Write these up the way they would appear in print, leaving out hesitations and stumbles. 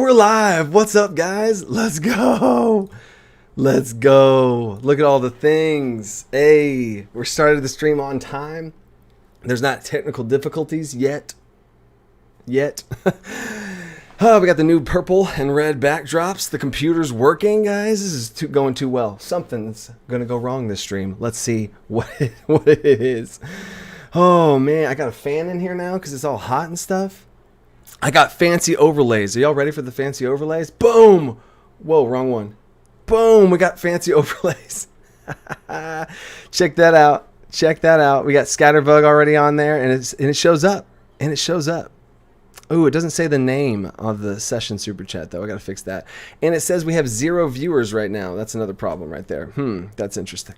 we're live. What's up, guys? Let's go. Let's go. Look at all the things. Hey, we started the stream on time. There's not technical difficulties yet. Oh, we got the new purple and red backdrops. The computer's working, guys. This is going too well. Something's going to go wrong this stream. Let's see what it is. Oh, man. I got a fan in here now because it's all hot and stuff. I got fancy overlays. Are y'all ready for the fancy overlays? Boom! Whoa, wrong one. Boom! We got fancy overlays. Check that out. Check that out. We got Scatterbug already on there, and it shows up. And it shows up. Ooh, it doesn't say the name of the session super chat, though. I got to fix that. And it says we have 0 viewers right now. That's another problem right there. That's interesting.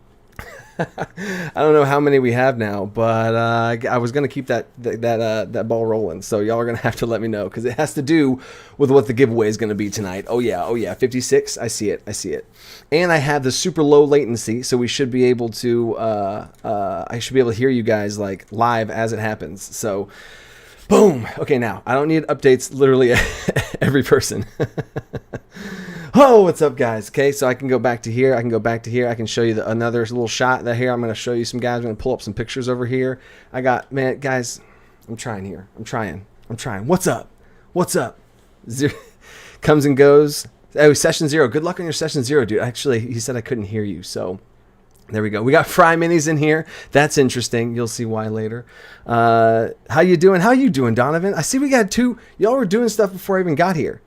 I don't know how many we have now, but I was going to keep that ball rolling. So y'all are going to have to let me know because it has to do with what the giveaway is going to be tonight. Oh yeah, 56. I see it. And I have the super low latency, so we should be able to. I should be able to hear you guys like live as it happens. So, boom. Okay, now I don't need updates. Literally every person. Oh, what's up, guys? Okay, so I can go back to here. I can show you another little shot that here. I'm going to show you some guys. I'm going to pull up some pictures over here. Man, guys, I'm trying here. I'm trying. What's up? Zero comes and goes. Oh, session 0. Good luck on your session 0, dude. Actually, he said I couldn't hear you, so there we go. We got Fry Minis in here. That's interesting. You'll see why later. How you doing? How you doing, Donovan? I see we got 2. Y'all were doing stuff before I even got here.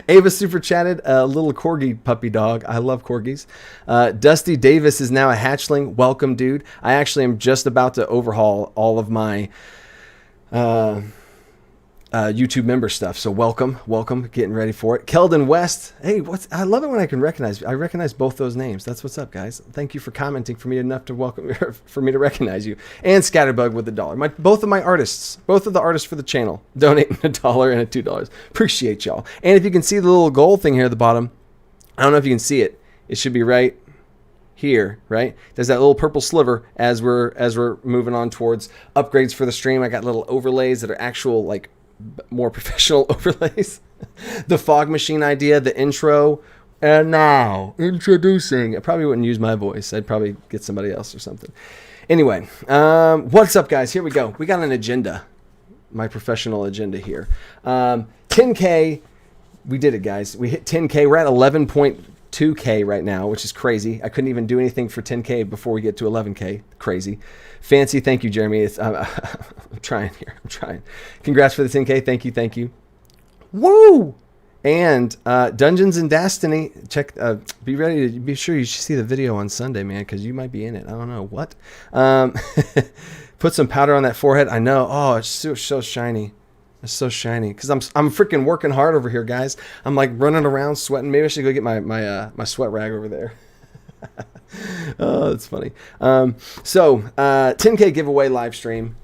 Ava super chatted a little corgi puppy dog. I love corgis. Dusty Davis is now a hatchling. Welcome, dude. I actually am just about to overhaul all of my YouTube member stuff. So welcome. Getting ready for it. Keldon West. Hey, I love it when I recognize both those names. That's what's up, guys. Thank you for commenting for me enough to for me to recognize you. And Scatterbug with $1. Both of the artists for the channel donating $1 and $2. Appreciate y'all. And if you can see the little gold thing here at the bottom, I don't know if you can see it. It should be right here, right? There's that little purple sliver as we're moving on towards upgrades for the stream. I got little overlays that are actual like more professional overlays. The fog machine idea, the intro, and now introducing. I probably wouldn't use my voice. I'd probably get somebody else or something. Anyway, what's up, guys? Here we go. We got an agenda, my professional agenda here. 10K, we did it, guys. We hit 10K. We're at 11.2K right now, which is crazy. I couldn't even do anything for 10K before we get to 11K. Crazy. Fancy, thank you, Jeremy. I'm trying here. I'm trying. Congrats for the 10K. Thank you. Woo! And Dungeons and Destiny. Check. Be ready to be sure you see the video on Sunday, man, because you might be in it. I don't know what. Put some powder on that forehead. I know. Oh, it's so shiny. It's so shiny because I'm freaking working hard over here, guys. I'm like running around sweating. Maybe I should go get my sweat rag over there. Oh, that's funny. So 10K giveaway live stream.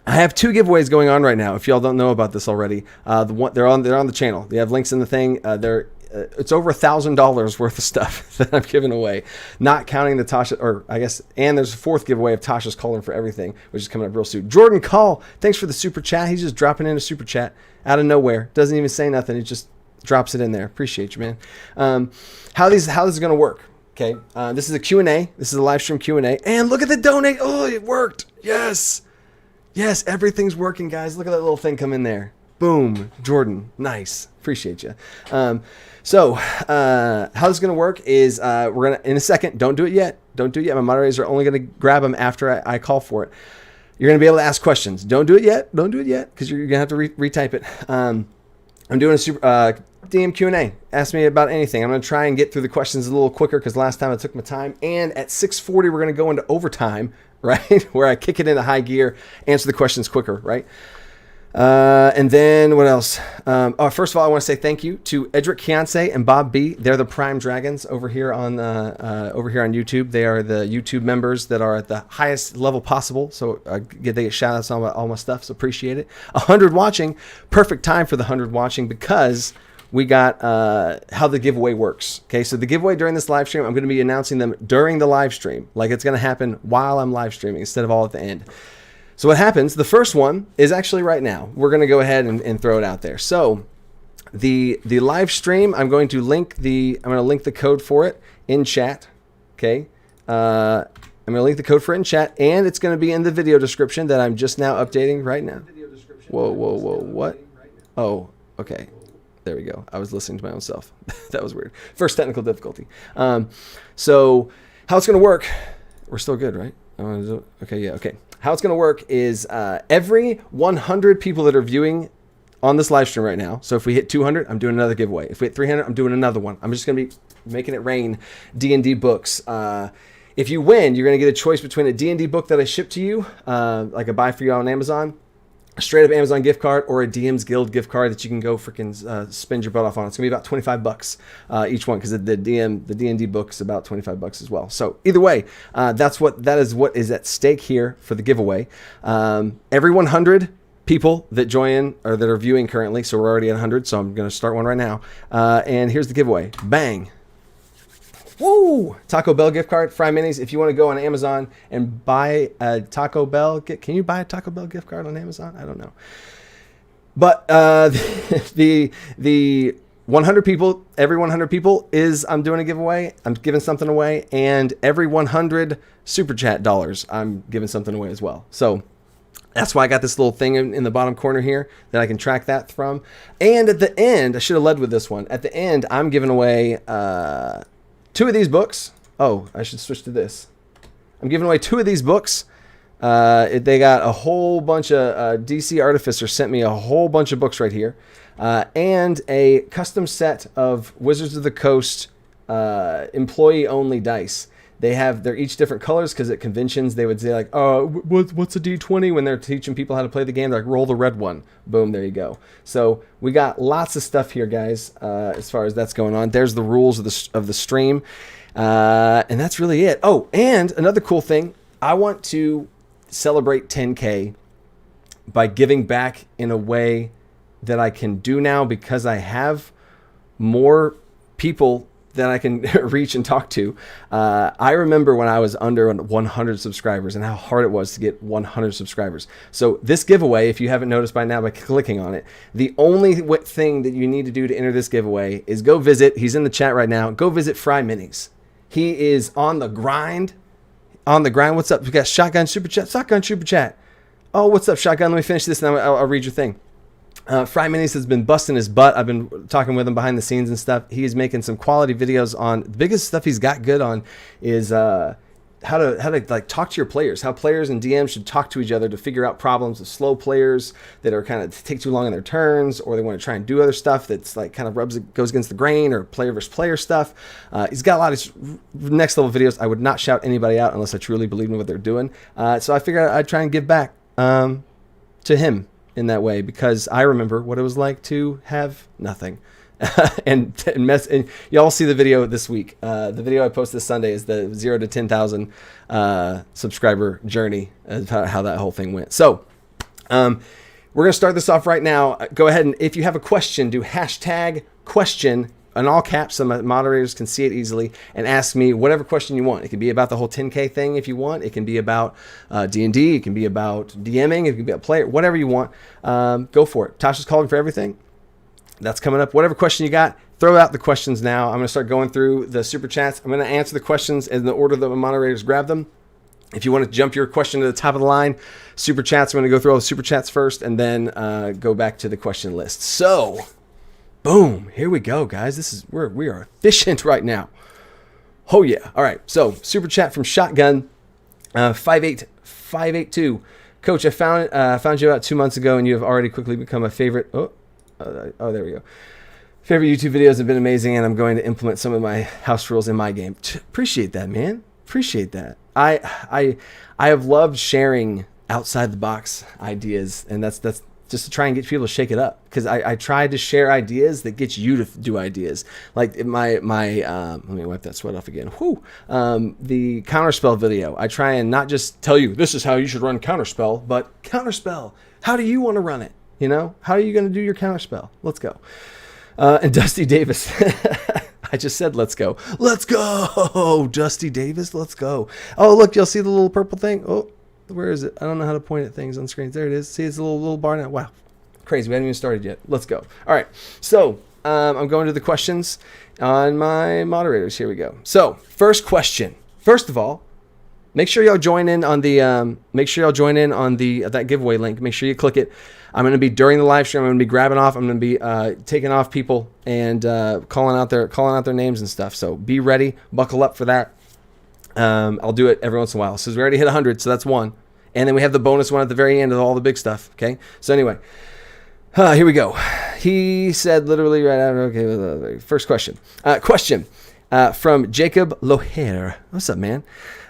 I have 2 giveaways going on right now. If y'all don't know about this already, they're on the channel. They have links in the thing. It's over $1,000 worth of stuff that I'm giving away, not counting the Tasha, or I guess, and there's a 4th giveaway of Tasha's Coloring for Everything, which is coming up real soon. Jordan Call, thanks for the super chat. He's just dropping in a super chat out of nowhere. Doesn't even say nothing. He just drops it in there. Appreciate you, man. How this is going to work. Okay, this is a Q&A. This is a live stream Q&A. And look at the donate. Oh, it worked. Yes, everything's working, guys. Look at that little thing come in there. Boom, Jordan. Nice. Appreciate you. So how this is going to work is we're going to, in a second, don't do it yet. My moderators are only going to grab them after I call for it. You're going to be able to ask questions. Don't do it yet because you're going to have to retype it. I'm doing a super DM Q&A. Ask me about anything. I'm going to try and get through the questions a little quicker because last time I took my time. And at 6:40, we're going to go into overtime, right? Where I kick it into high gear, answer the questions quicker, right? And then what else? First of all, I want to say thank you to Edric Kianse and Bob B. They're the Prime Dragons over here on YouTube. They are the YouTube members that are at the highest level possible. So they get shout outs on all my stuff. So appreciate it. 100 watching. Perfect time for the 100 watching because we got how the giveaway works. Okay, so the giveaway during this live stream, I'm going to be announcing them during the live stream. Like it's going to happen while I'm live streaming instead of all at the end. So what happens, the first one is actually right now. We're going to go ahead and throw it out there. So the live stream, I'm going to link the code for it in chat. Okay. I'm going to link the code for it in chat, and it's going to be in the video description that I'm just now updating right now. Whoa, what? Oh, okay. There we go. I was listening to my own self. That was weird. First technical difficulty. So how it's going to work, we're still good, right? Okay, yeah, okay. How it's going to work is every 100 people that are viewing on this live stream right now. So if we hit 200, I'm doing another giveaway. If we hit 300, I'm doing another one. I'm just going to be making it rain D&D books. If you win, you're going to get a choice between a D&D book that I ship to you, like a buy for you on Amazon, a straight up Amazon gift card, or a DM's Guild gift card that you can go freaking spend your butt off on. It's gonna be about $25 each one, because the D&D book's about $25 as well. So either way, that is what is at stake here for the giveaway. Every 100 people that join or that are viewing currently, so we're already at 100, so I'm gonna start one right now. And here's the giveaway. Bang. Woo! Taco Bell gift card, Fry Minis. If you want to go on Amazon and buy a Taco Bell, can you buy a Taco Bell gift card on Amazon? I don't know. But the 100 people, every 100 people I'm doing a giveaway. I'm giving something away, and every 100 super chat dollars, I'm giving something away as well. So that's why I got this little thing in the bottom corner here that I can track that from. And at the end, I should have led with this one. At the end, I'm giving away 2 of these books. Oh, I should switch to this. I'm giving away 2 of these books. They got a whole bunch of DC Artificer sent me a whole bunch of books right here, and a custom set of Wizards of the Coast employee only dice. They're each different colors, because at conventions they would say like, oh, what's a D20 when they're teaching people how to play the game? They're like, roll the red one. Boom, there you go. So we got lots of stuff here, guys, as far as that's going on. There's the rules of the stream, and that's really it. Oh, and another cool thing, I want to celebrate 10K by giving back in a way that I can do now, because I have more people that I can reach and talk to. I remember when I was under 100 subscribers and how hard it was to get 100 subscribers. So this giveaway, if you haven't noticed by now by clicking on it, the only thing that you need to do to enter this giveaway is go visit, he's in the chat right now, go visit Fry Minis. He is on the grind. What's up? We got Shotgun Super Chat. Oh, what's up, Shotgun? Let me finish this and then I'll read your thing. Fry Minis has been busting his butt. I've been talking with him behind the scenes and stuff. He's making some quality videos on, the biggest stuff he's got good on is how to like talk to your players, how players and DMs should talk to each other to figure out problems with slow players that are kind of take too long in their turns, or they want to try and do other stuff that's like kind of goes against the grain, or player versus player stuff. He's got a lot of next level videos. I would not shout anybody out unless I truly believe in what they're doing. So I figured I'd try and give back to him in that way, because I remember what it was like to have nothing. and y'all see the video this week. The video I post this Sunday is the 0 to 10,000 subscriber journey, how that whole thing went. So we're gonna start this off right now. Go ahead, and if you have a question, do hashtag question in all caps so my moderators can see it easily, and ask me whatever question you want. It can be about the whole 10K thing if you want. It can be about D&D. It can be about DMing. It can be about player, whatever you want. Go for it. Tasha's calling for everything. That's coming up. Whatever question you got, throw out the questions now. I'm going to start going through the super chats. I'm going to answer the questions in the order that the moderators grab them. If you want to jump your question to the top of the line, super chats, I'm going to go through all the super chats first, and then go back to the question list. So, boom, here we go, guys. We are efficient right now. Oh yeah. All right. So super chat from Shotgun 58582. Coach, I found you about 2 months ago, and you have already quickly become a favorite. Oh, there we go. Favorite YouTube videos have been amazing, and I'm going to implement some of my house rules in my game. Appreciate that, man. Appreciate that. I have loved sharing outside the box ideas, and that's just to try and get people to shake it up, because I tried to share ideas that get you to do ideas. Like my let me wipe that sweat off again. The counterspell video. I try and not just tell you this is how you should run counterspell, but counterspell. How do you want to run it? You know, how are you going to do your counterspell? Let's go. And Dusty Davis. I just said let's go. Let's go, Dusty Davis. Let's go. Oh, look, you'll see the little purple thing. Oh, Where is it? I don't know how to point at things on screens. There it is. See, it's a little bar now. Wow. Crazy. We haven't even started yet. Let's go. All right. So I'm going to the questions on my moderators. Here we go. So first question. First of all, make sure y'all join in on the that giveaway link. Make sure you click it. I'm going to be during the live stream. I'm going to be grabbing off. I'm going to be taking off people and calling out their names and stuff. So be ready. Buckle up for that. I'll do it every once in a while. So we already hit 100, so that's one. And then we have the bonus one at the very end of all the big stuff. Okay. So anyway, here we go. He said literally right after. Okay. First question. Question from Jacob Loher. What's up, man?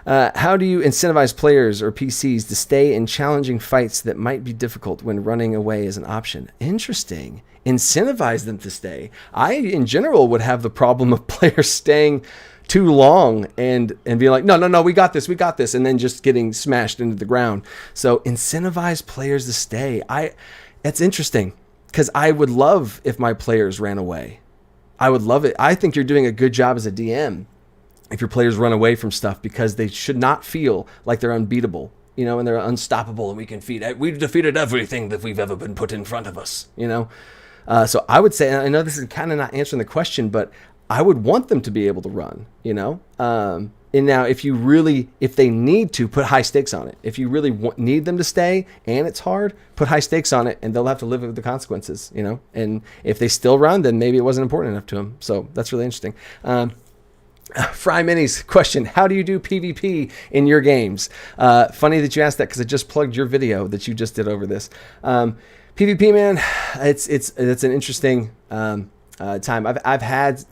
How do you incentivize players or PCs to stay in challenging fights that might be difficult when running away is an option? Interesting. Incentivize them to stay. I, in general, would have the problem of players staying too long and being like, no, we got this, and then just getting smashed into the ground. So incentivize players to stay. It's interesting because I would love if my players ran away. I would love it. I think you're doing a good job as a DM if your players run away from stuff, because they should not feel like they're unbeatable, and they're unstoppable and we've defeated everything that we've ever been put in front of us, So I would say, and I know this is kind of not answering the question, but I would want them to be able to run, and now if they need to, put high stakes on it. If you really need them to stay and it's hard, put high stakes on it and they'll have to live with the consequences, and if they still run, then maybe it wasn't important enough to them. So that's really interesting. Fry Minis question: how do you do PvP in your games? Funny that you asked that, because I just plugged your video that you just did over this. PvP, man, it's an interesting time. I've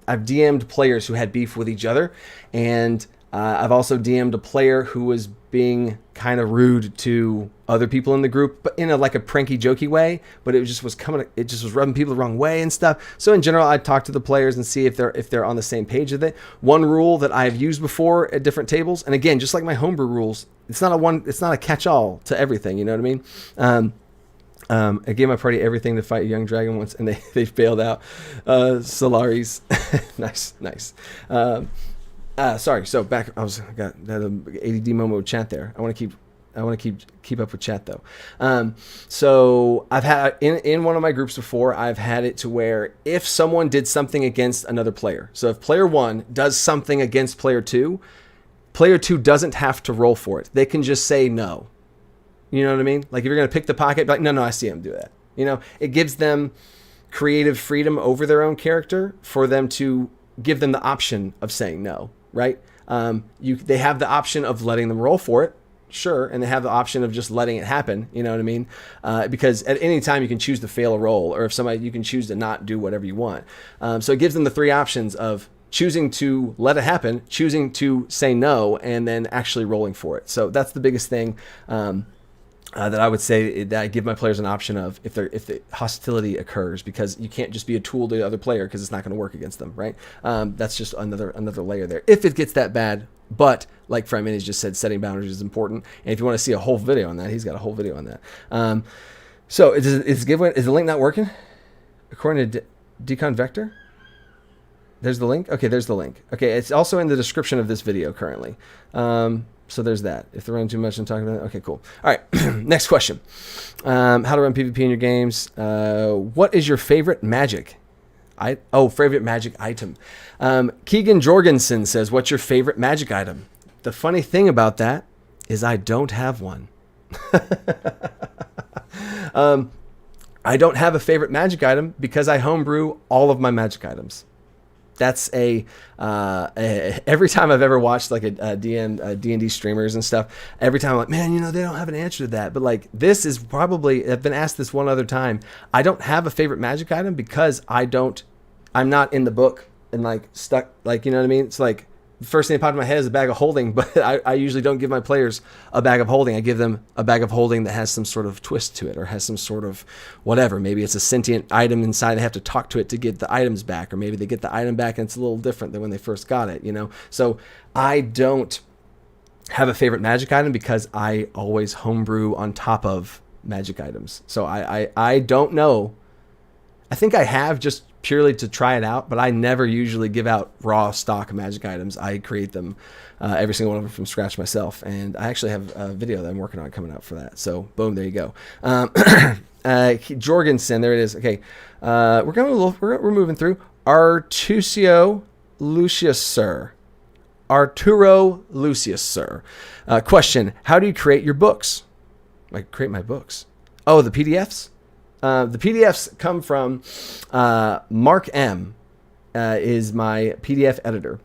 DM'd players who had beef with each other, and I've also DM'd a player who was being kind of rude to other people in the group, but in a pranky, jokey way. But it just was rubbing people the wrong way and stuff. So in general, I'd talk to the players and see if they're on the same page with it. One rule that I've used before at different tables, and again, just like my homebrew rules, it's not a catch-all to everything. You know what I mean? I gave my party everything to fight a young dragon once, and they failed out. Solaris, nice. Sorry. So back, I got an ADD moment with chat there. I want to keep up with chat though. So I've had in one of my groups before, I've had it to where if someone did something against another player, so if player 1 does something against player 2 doesn't have to roll for it. They can just say no. You know what I mean? Like if you're going to pick the pocket, be like, no, I see him do that. It gives them creative freedom over their own character for them to give them the option of saying no, right? They have the option of letting them roll for it, sure, and they have the option of just letting it happen. You know what I mean? Because at any time you can choose to fail a roll, or you can choose to not do whatever you want. So it gives them the three options of choosing to let it happen, choosing to say no, and then actually rolling for it. So that's the biggest thing. That I would say that I give my players an option of if the hostility occurs, because you can't just be a tool to the other player, because it's not going to work against them, right? That's just another layer there. If it gets that bad, but like Fry Minis just said, setting boundaries is important. And if you want to see a whole video on that, he's got a whole video on that. So is the link not working? According to Decon Vector? There's the link? Okay, there's the link. Okay, it's also in the description of this video currently. So there's that. If they're running too much, I'm talking about it. Okay, cool. All right, next question. How to run PvP in your games. What is your favorite magic? Favorite magic item. Keegan Jorgensen says, what's your favorite magic item? The funny thing about that is I don't have one. I don't have a favorite magic item because I homebrew all of my magic items. That's every time I've ever watched like a D&D streamers and stuff, every time I'm like, man, they don't have an answer to that. But like, this is probably, I've been asked this one other time. I don't have a favorite magic item because I'm not in the book and like stuck, like, you know what I mean? It's like, the first thing that popped in my head is a bag of holding, but I usually don't give my players a bag of holding. I give them a bag of holding that has some sort of twist to it, or has some sort of whatever. Maybe it's a sentient item inside. They have to talk to it to get the items back, or maybe they get the item back and it's a little different than when they first got it, So I don't have a favorite magic item because I always homebrew on top of magic items. So I don't know. I think I have just purely to try it out, but I never usually give out raw stock magic items. I create them, every single one of them from scratch myself. And I actually have a video that I'm working on coming out for that. So boom, there you go. Jorgensen, there it is. Okay. We're moving through. Arturo Lucius, sir. Question: how do you create your books? I create my books. Oh, the PDFs. The PDFs come from Mark M. Is my PDF editor.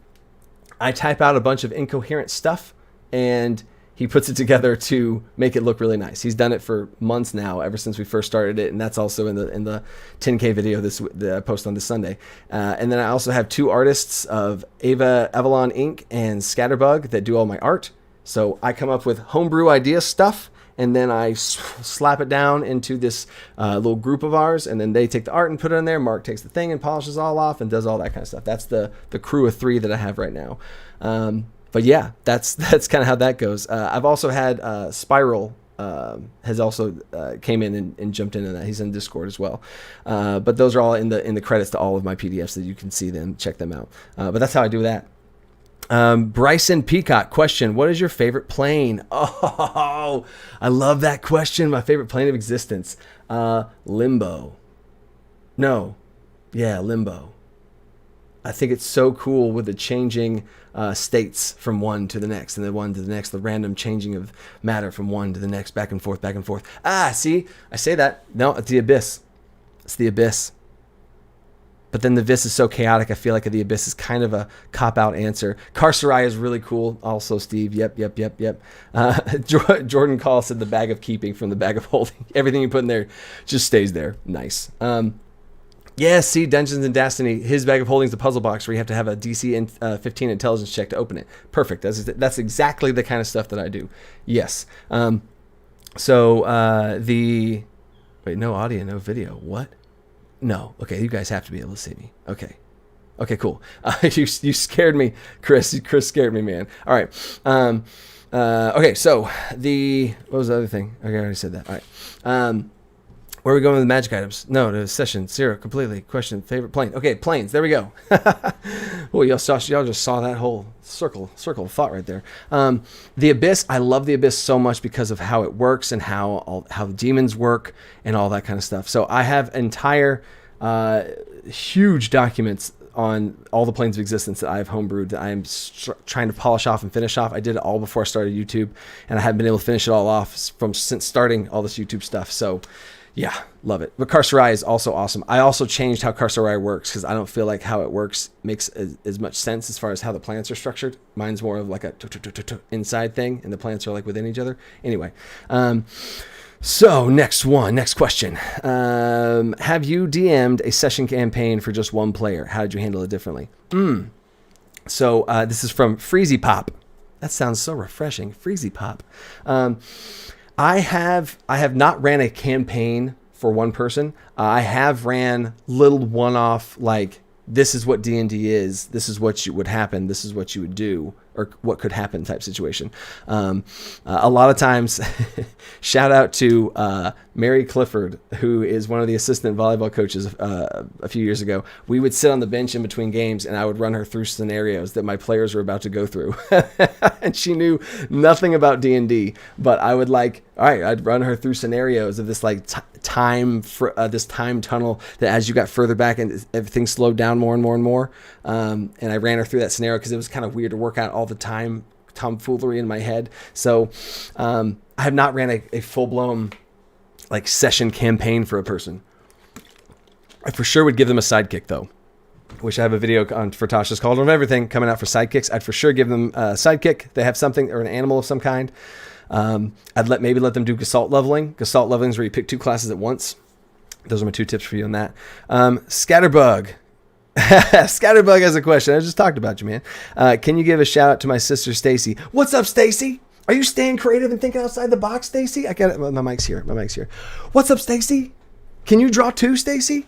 I type out a bunch of incoherent stuff, and he puts it together to make it look really nice. He's done it for months now, ever since we first started it, and that's also in the 10K video that I post on this Sunday. And then I also have 2 artists of Avalon Ink and Scatterbug that do all my art. So I come up with homebrew idea stuff, and then I slap it down into this little group of ours, and then they take the art and put it in there. Mark takes the thing and polishes all off and does all that kind of stuff. That's the crew of 3 that I have right now. But yeah, that's kind of how that goes. I've also had Spiral has also came in and jumped into that. He's in Discord as well. But those are all in the credits to all of my PDFs, that you can see them, check them out. But that's how I do that. Bryson Peacock, question: what is your favorite plane? Oh, I love that question. My favorite plane of existence. Limbo. No. Yeah, Limbo. I think it's so cool with the changing states from one to the next, and the one to the next, the random changing of matter from one to the next, back and forth, back and forth. See, I say that. No, it's the Abyss. It's the Abyss. But then the Abyss is so chaotic, I feel like the Abyss is kind of a cop-out answer. Carcerai is really cool. Also, Steve. Yep. Jordan Call said the bag of keeping from the bag of holding. Everything you put in there just stays there. Nice. Yeah, see, Dungeons and Destiny, his bag of holding is the puzzle box where you have to have a DC 15 intelligence check to open it. Perfect. That's exactly the kind of stuff that I do. Yes. Wait, no audio, no video. What? No. Okay, you guys have to be able to see me. Okay, cool. You scared me, Chris. Chris scared me, man. All right. Okay, so what was the other thing? Okay, I already said that. All right. Where are we going with the magic items? No, the session 0 completely. Question: favorite plane? Okay, planes. There we go. Well, y'all just saw that whole circle of thought right there. The Abyss. I love the Abyss so much because of how it works and how the demons work and all that kind of stuff. So I have entire huge documents on all the planes of existence that I have homebrewed that I am trying to polish off and finish off. I did it all before I started YouTube, and I haven't been able to finish it all off since starting all this YouTube stuff. So. Yeah, love it. But Carcerai is also awesome. I also changed how Carcerai works because I don't feel like how it works makes as much sense as far as how the planets are structured. Mine's more of like a inside thing, and the planets are like within each other. Anyway, so next question. Have you DM'd a session campaign for just one player? How did you handle it differently? So this is from Freezy Pop. That sounds so refreshing. Freezy Pop. I have not ran a campaign for one person. I have ran little one-off, like, this is what D&D is, this is what would happen, this is what you would do, or what could happen type situation. A lot of times, shout out to Mary Clifford, who is one of the assistant volleyball coaches a few years ago. We would sit on the bench in between games, and I would run her through scenarios that my players were about to go through. And she knew nothing about D&D, but I would I'd run her through scenarios of this time tunnel that as you got further back and everything slowed down more and more and more. And I ran her through that scenario because it was kind of weird to work out all the time tomfoolery in my head. So I have not ran a full-blown session campaign for a person. I for sure would give them a sidekick though, which I have a video on for Tasha's Cauldron of Everything coming out for sidekicks. I'd for sure give them a sidekick. They have something or an animal of some kind. I'd maybe let them do Gestalt leveling. Gestalt leveling is where you pick 2 classes at once. Those are my 2 tips for you on that. Scatterbug. Scatterbug has a question. I just talked about you, man. Can you give a shout out to my sister Stacy? What's up, Stacy? Are you staying creative and thinking outside the box, Stacy? I got it. My mic's here. What's up, Stacy? Can you draw too, Stacy?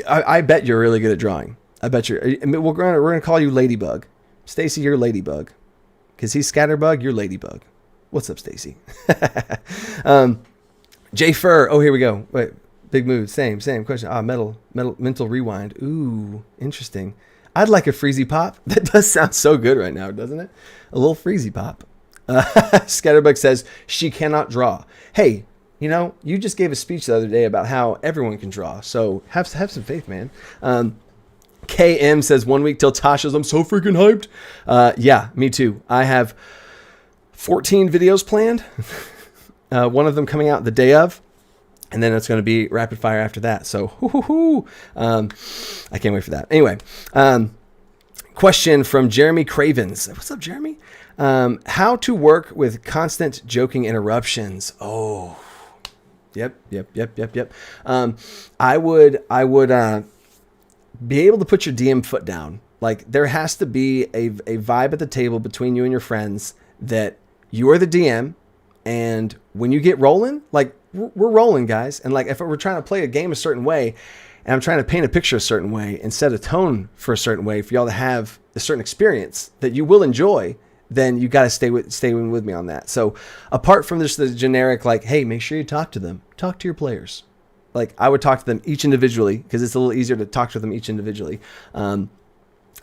I bet you're really good at drawing. I bet you're. We're gonna call you Ladybug. Stacy, you're Ladybug. Because he's Scatterbug, you're Ladybug. What's up, Stacy? Jay Fur. Oh, here we go. Wait. Big mood. Same question. Mental rewind. Ooh, interesting. I'd like a freezy pop. That does sound so good right now, doesn't it? A little freezy pop. Scatterbug says she cannot draw. Hey, you just gave a speech the other day about how everyone can draw. So have some faith, man. KM says 1 week till Tasha's. I'm so freaking hyped. Yeah, me too. I have 14 videos planned. One of them coming out the day of. And then it's going to be rapid fire after that. So, I can't wait for that. Anyway, question from Jeremy Cravens. What's up, Jeremy? How to work with constant joking interruptions. Oh, yep. I would be able to put your DM foot down. Like, there has to be a vibe at the table between you and your friends that you are the DM. And when you get rolling, like, we're rolling, guys. And like, if we're trying to play a game a certain way and I'm trying to paint a picture a certain way and set a tone for a certain way for y'all to have a certain experience that you will enjoy, then you got to stay with me on that. So apart from just the generic, like, hey, make sure you talk to them, talk to your players. Like, I would talk to them each individually because it's a little easier to talk to them each individually.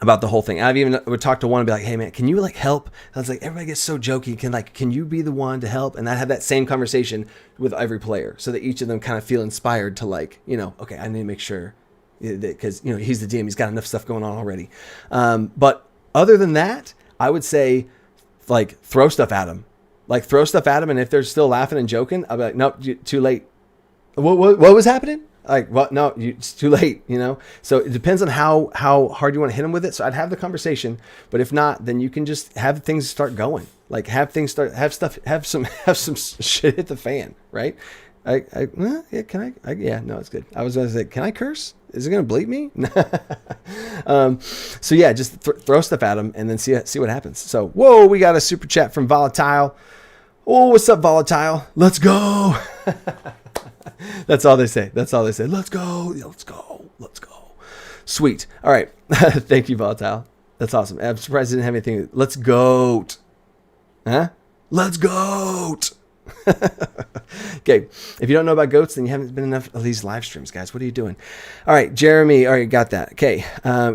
About the whole thing. I've even would talk to one and be like, hey man, can you like help? I was like, everybody gets so jokey. Can you be the one to help? And I have that same conversation with every player so that each of them kind of feel inspired to like, okay, I need to make sure because, he's the DM, he's got enough stuff going on already. But other than that, I would say like throw stuff at him. And if they're still laughing and joking, I'll be like, nope, too late. What was happening? Like, well, no, it's too late, So it depends on how hard you want to hit them with it. So I'd have the conversation, but if not, then you can just have things start going. Like have some shit hit the fan, right? No, it's good. I was going to say, can I curse? Is it going to bleep me? So yeah, just throw stuff at them and then see what happens. So, whoa, we got a super chat from Volatile. Oh, what's up, Volatile? Let's go. That's all they say. Let's go. Yeah, let's go. Sweet. All right. Thank you, Volatile. That's awesome. I'm surprised I didn't have anything. Let's goat. Huh? Let's goat. Okay. If you don't know about goats, then you haven't been enough of these live streams, guys. What are you doing? All right, Jeremy. All right, got that. Okay.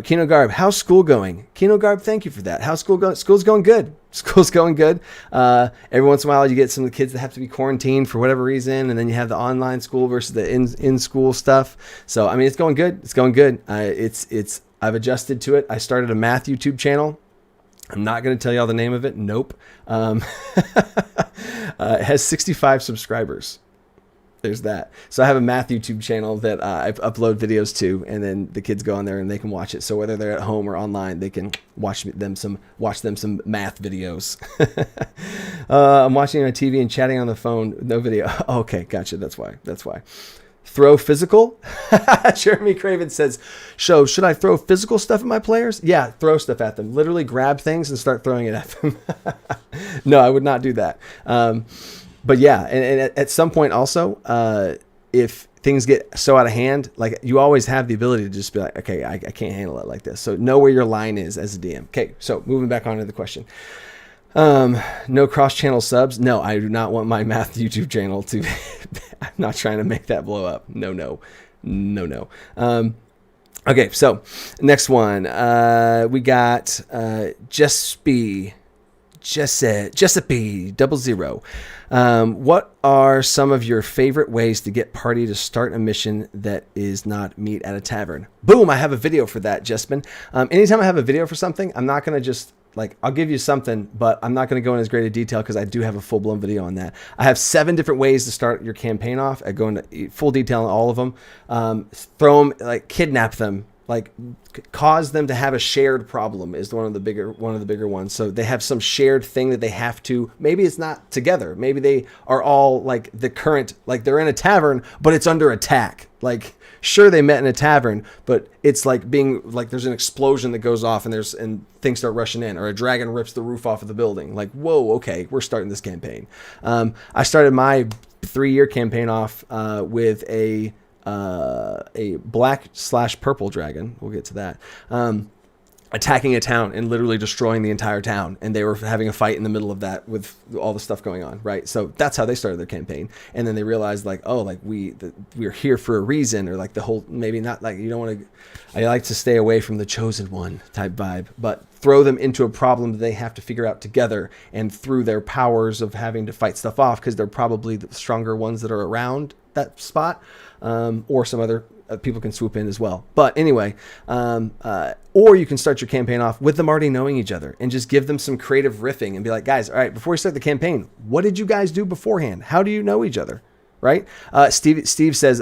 Kino Garb, how's school going? Kino Garb, thank you for that. How's school going? School's going good. Every once in a while, you get some of the kids that have to be quarantined for whatever reason, and then you have the online school versus the in-school stuff. So, I mean, it's going good. I've adjusted to it. I started a math YouTube channel. I'm not going to tell y'all the name of it. Nope. It has 65 subscribers. There's that. So I have a math YouTube channel that I upload videos to, and then the kids go on there and they can watch it. So whether they're at home or online, they can watch them some math videos. I'm watching on TV and chatting on the phone. No video. Okay, gotcha. That's why. Throw physical. Jeremy Craven says, should I throw physical stuff at my players? Yeah, throw stuff at them. Literally grab things and start throwing it at them. No, I would not do that. But yeah, and at some point also, if things get so out of hand, like you always have the ability to just be like, okay, I can't handle it like this. So know where your line is as a DM. Okay, so moving back on to the question. No cross-channel subs. No, I do not want my math YouTube channel to. I'm not trying to make that blow up. No. Okay, so next one. We got Giuseppe 00. What are some of your favorite ways to get party to start a mission that is not meet at a tavern? Boom! I have a video for that, Jespen. Anytime I have a video for something, I'm not gonna just. I'll give you something, but I'm not going to go in as great a detail because I do have a full-blown video on that. I have 7 different ways to start your campaign off. I go into full detail on all of them. Throw them, kidnap them, cause them to have a shared problem is one of the bigger ones. So they have some shared thing that they have to. Maybe it's not together. Maybe they are all the current. They're in a tavern, but it's under attack. Sure, they met in a tavern, but it's there's an explosion that goes off and things start rushing in, or a dragon rips the roof off of the building. Whoa, okay, we're starting this campaign. I started my 3-year campaign off with a black/purple dragon. We'll get to that. attacking a town and literally destroying the entire town, and they were having a fight in the middle of that with all the stuff going on, right? So that's how they started their campaign, and then they realized like, oh, like we're here for a reason, or like the whole, maybe not, like you don't want to, I like to stay away from the chosen one type vibe, but throw them into a problem that they have to figure out together, and through their powers of having to fight stuff off, because they're probably the stronger ones that are around that spot, or some other people can swoop in as well. But anyway, or you can start your campaign off with them already knowing each other and just give them some creative riffing and be like, guys, all right, before we start the campaign, what did you guys do beforehand? How do you know each other? Right? Steve says,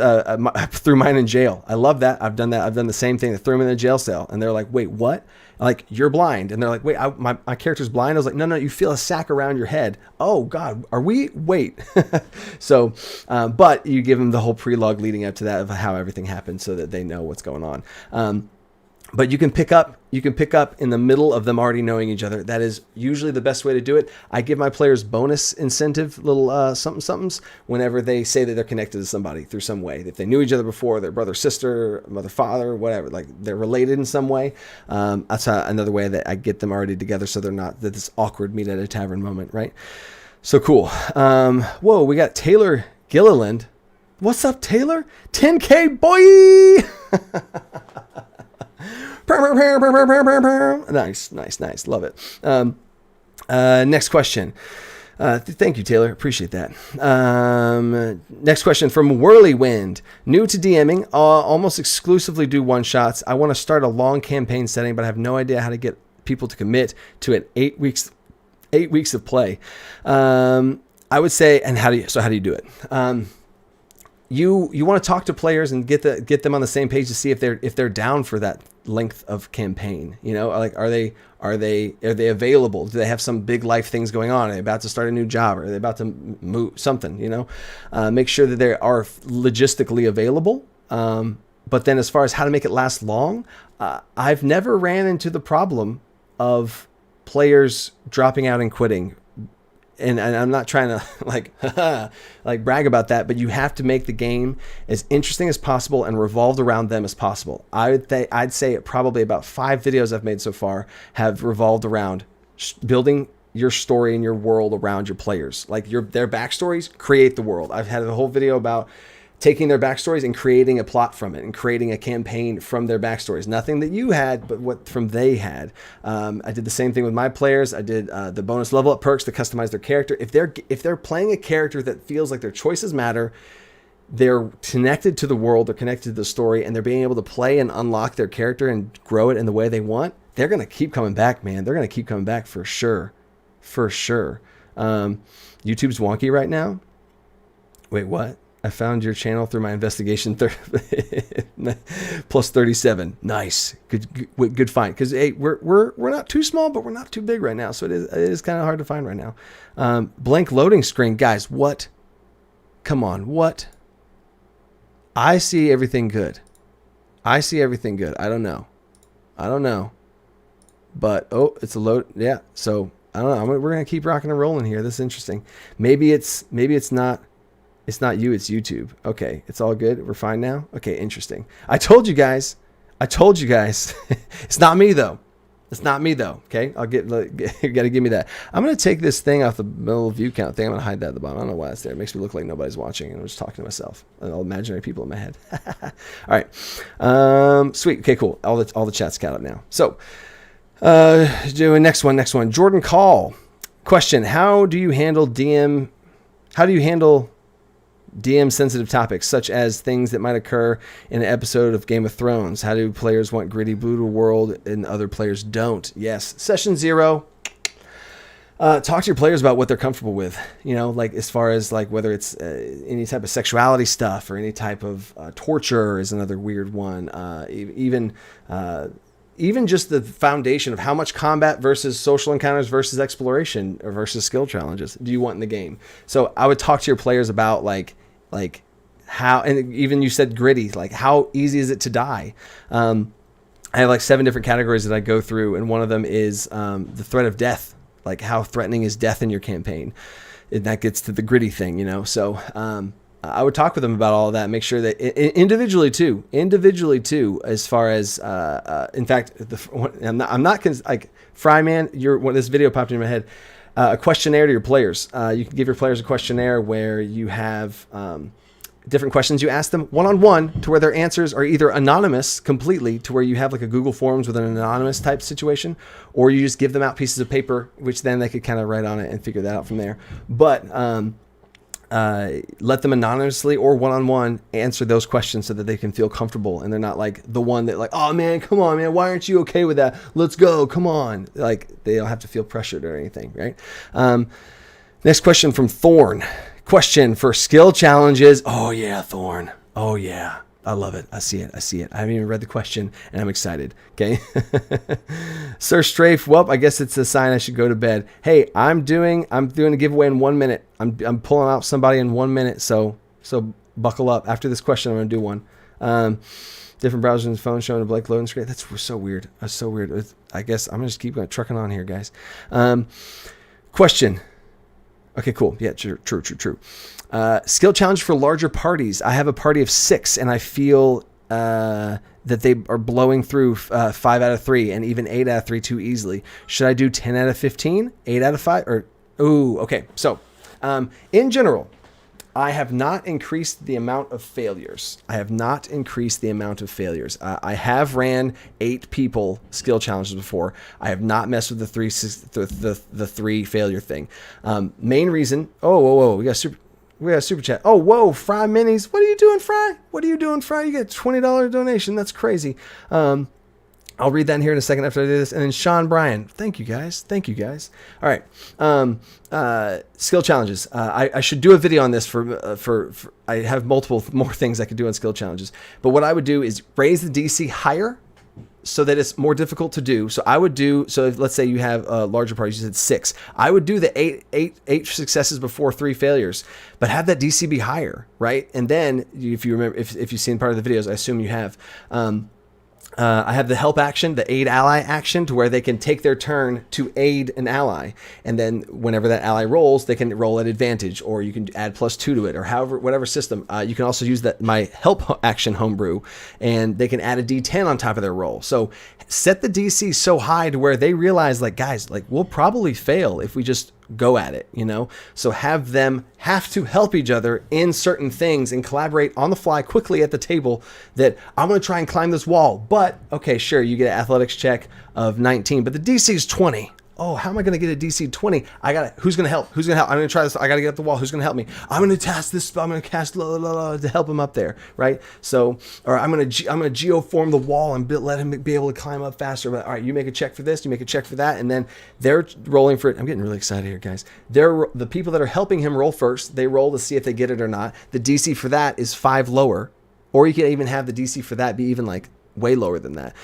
threw mine in jail. I love that. I've done that. I've done the same thing. They threw him in a jail cell, and they're like, wait, what? Like, you're blind. And they're like, wait, my character's blind. I was like, no, you feel a sack around your head. Oh God, are we? Wait. So, but you give them the whole prelogue leading up to that of how everything happened, so that they know what's going on. But you can pick up in the middle of them already knowing each other. That is usually the best way to do it. I give my players bonus incentive, little somethings whenever they say that they're connected to somebody through some way. If they knew each other before, their brother, sister, mother, father, whatever, like they're related in some way. That's another way that I get them already together, so they're not this awkward meet at a tavern moment, right? So cool. Whoa, we got Taylor Gilliland. What's up, Taylor? 10K, boy! Nice. Love it. Next question. Thank you, Taylor. Appreciate that. Next question from Whirlywind. New to DMing, almost exclusively do one-shots. I want to start a long campaign setting, but I have no idea how to get people to commit to it. 8 weeks of play. I would say, and how do you do it? You want to talk to players and get them on the same page to see if they're down for that length of campaign. You know, like are they available? Do they have some big life things going on? Are they about to start a new job? Are they about to move something? You know, make sure that they are logistically available. But then as far as how to make it last long, I've never ran into the problem of players dropping out and quitting. And I'm not trying to like brag about that, but you have to make the game as interesting as possible and revolved around them as possible. I'd say probably about 5 videos I've made so far have revolved around building your story and your world around your players. Like their backstories create the world. I've had a whole video about taking their backstories and creating a plot from it and creating a campaign from their backstories. Nothing that you had, but what from they had. I did the same thing with my players. I did the bonus level up perks to customize their character. If they're playing a character that feels like their choices matter, they're connected to the world, they're connected to the story, and they're being able to play and unlock their character and grow it in the way they want, they're going to keep coming back, man. They're going to keep coming back for sure. For sure. YouTube's wonky right now. Wait, what? I found your channel through my investigation. Plus 37. Nice. Good find. Because hey, we're not too small, but we're not too big right now. So it is kind of hard to find right now. Blank loading screen. Guys, what? Come on. What? I see everything good. I don't know. But, oh, it's a load. Yeah. So, I don't know. We're going to keep rocking and rolling here. This is interesting. Maybe it's not. It's not you, it's YouTube. Okay, it's all good. We're fine now. Okay, interesting. I told you guys. It's not me though. Okay, you got to give me that. I'm gonna take this thing off the middle view count thing. I'm gonna hide that at the bottom. I don't know why it's there. It makes me look like nobody's watching, and I'm just talking to myself and all imaginary people in my head. All right, sweet. Okay, cool. All the chat's got up now. So, doing next one. Jordan Call. Question: How do you handle DM sensitive topics such as things that might occur in an episode of Game of Thrones? How do players want gritty, brutal world and other players don't? Yes. Session 0. Talk to your players about what they're comfortable with, you know, like as far as like whether it's any type of sexuality stuff or any type of torture is another weird one. Even just the foundation of how much combat versus social encounters versus exploration or versus skill challenges do you want in the game? So I would talk to your players about like how, and even you said gritty, like how easy is it to die? I have like 7 different categories that I go through, and one of them is the threat of death. Like how threatening is death in your campaign? And that gets to the gritty thing, you know? So I would talk with them about all of that. Make sure that individually too, as far as in fact, I'm not like Fryman. This video popped in my head. A questionnaire to your players. You can give your players a questionnaire where you have different questions you ask them one-on-one, to where their answers are either anonymous completely, to where you have like a Google Forms with an anonymous type situation, or you just give them out pieces of paper, which then they could kind of write on it and figure that out from there. But let them anonymously or one-on-one answer those questions so that they can feel comfortable, and they're not like the one that like, oh man, come on man, why aren't you okay with that? Let's go, come on. Like, they don't have to feel pressured or anything, right? Next question from Thorn. Question for skill challenges. Oh yeah, Thorn. Oh yeah. I love it. I see it. I haven't even read the question, and I'm excited. Okay. Sir Strafe. Well, I guess it's a sign I should go to bed. Hey, I'm doing a giveaway in 1 minute. I'm pulling out somebody in 1 minute. So buckle up. After this question, I'm going to do one. Different browsers and phone showing a blank loading screen. That's so weird. That's so weird. I guess I'm going to just keep trucking on here, guys. Question. Okay, cool. Yeah, true. Skill challenge for larger parties. I have a party of 6, and I feel that they are blowing through 5 out of 3 and even 8 out of 3 too easily. Should I do 10 out of 15, 8 out of 5? Okay. So, in general, I have not increased the amount of failures. I have ran 8 people skill challenges before. I have not messed with the 3 failure thing. Main reason. Whoa. We got super chat. Oh, whoa, Fry Minis. What are you doing, Fry? You get a $20 donation. That's crazy. I'll read that in here in a second after I do this. And then Sean Bryan. Thank you, guys. All right. Skill challenges. I should do a video on this for I have multiple more things I could do on skill challenges. But what I would do is raise the DC higher so that it's more difficult to do. So if, let's say you have a larger party, you said 6. I would do the eight successes before 3 failures, but have that DC be higher, right? And then if you remember, if you've seen part of the videos, I assume you have, I have the help action, the aid ally action, to where they can take their turn to aid an ally. And then whenever that ally rolls, they can roll at advantage, or you can add +2 to it, or whatever system. You can also use my help action Homebrew, and they can add a D10 on top of their roll. So set the DC so high to where they realize, like, guys, like, we'll probably fail if we just go at it, so have them have to help each other in certain things and collaborate on the fly quickly at the table, that I'm going to try and climb this wall, but okay, sure, you get an athletics check of 19, but the DC is 20. Oh, how am I going to get a DC 20? Who's going to help? I'm going to try this. I got to get up the wall. Who's going to help me? I'm going to cast this. I'm going to cast to help him up there, right? So, or I'm going to geoform the wall and let him be able to climb up faster. But all right, you make a check for this, you make a check for that, and then they're rolling for it. I'm getting really excited here, guys. The people that are helping him roll first. They roll to see if they get it or not. The DC for that is 5 lower, or you can even have the DC for that be even like way lower than that.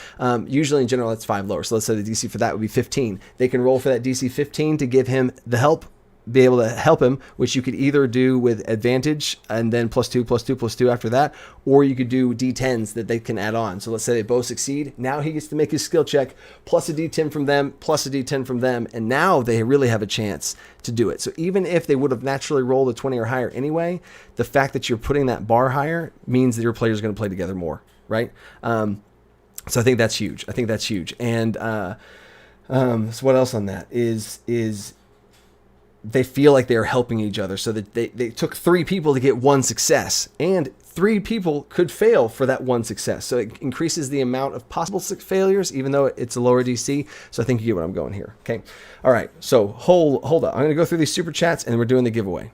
Usually in general, it's 5 lower. So let's say the DC for that would be 15. They can roll for that DC 15 to give him the help, be able to help him, which you could either do with advantage and then +2 after that, or you could do D10s that they can add on. So let's say they both succeed. Now he gets to make his skill check, plus a D10 from them, plus a D10 from them, and now they really have a chance to do it. So even if they would have naturally rolled a 20 or higher anyway, the fact that you're putting that bar higher means that your players are going to play together more. Right. So I think that's huge. And so what else on that is they feel like they're helping each other, so that they took 3 people to get 1 success, and 3 people could fail for that 1 success. So it increases the amount of possible failures, even though it's a lower DC. So I think you get what I'm going here. Okay. All right. So hold up. I'm going to go through these super chats, and we're doing the giveaway.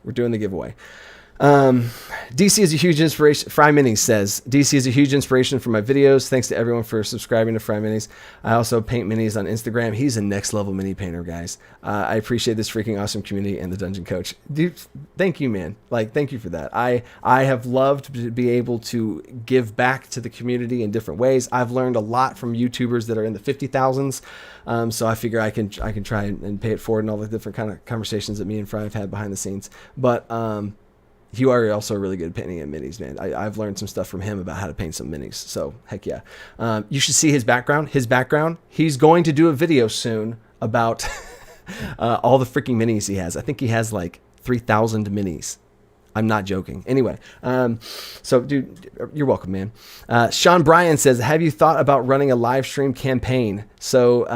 DC is a huge inspiration. Fry Minis says, DC is a huge inspiration for my videos. Thanks to everyone for subscribing to Fry Minis. I also paint minis on Instagram. He's a next level mini painter, guys. I appreciate this freaking awesome community and the Dungeon Coach. Dude, thank you, man. Thank you for that. I have loved to be able to give back to the community in different ways. I've learned a lot from YouTubers that are in the 50,000s. So I figure I can try and pay it forward, and all the different kind of conversations that me and Fry have had behind the scenes. But, you are also really good at painting at minis, man. I've learned some stuff from him about how to paint some minis. So heck yeah. You should see his background. He's going to do a video soon about all the freaking minis he has. I think he has like 3,000 minis. I'm not joking. Anyway, so dude, you're welcome, man. Sean Bryan says, have you thought about running a live stream campaign? So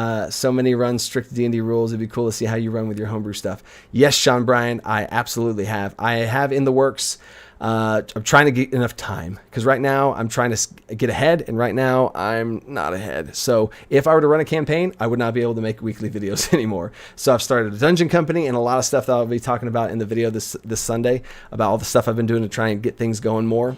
many run strict D&D rules. It'd be cool to see how you run with your homebrew stuff. Yes, Sean Bryan, I absolutely have. I have in the works. I'm trying to get enough time because right now I'm trying to get ahead, and right now I'm not ahead. So if I were to run a campaign, I would not be able to make weekly videos anymore. So I've started a dungeon company and a lot of stuff that I'll be talking about in the video this Sunday about all the stuff I've been doing to try and get things going more,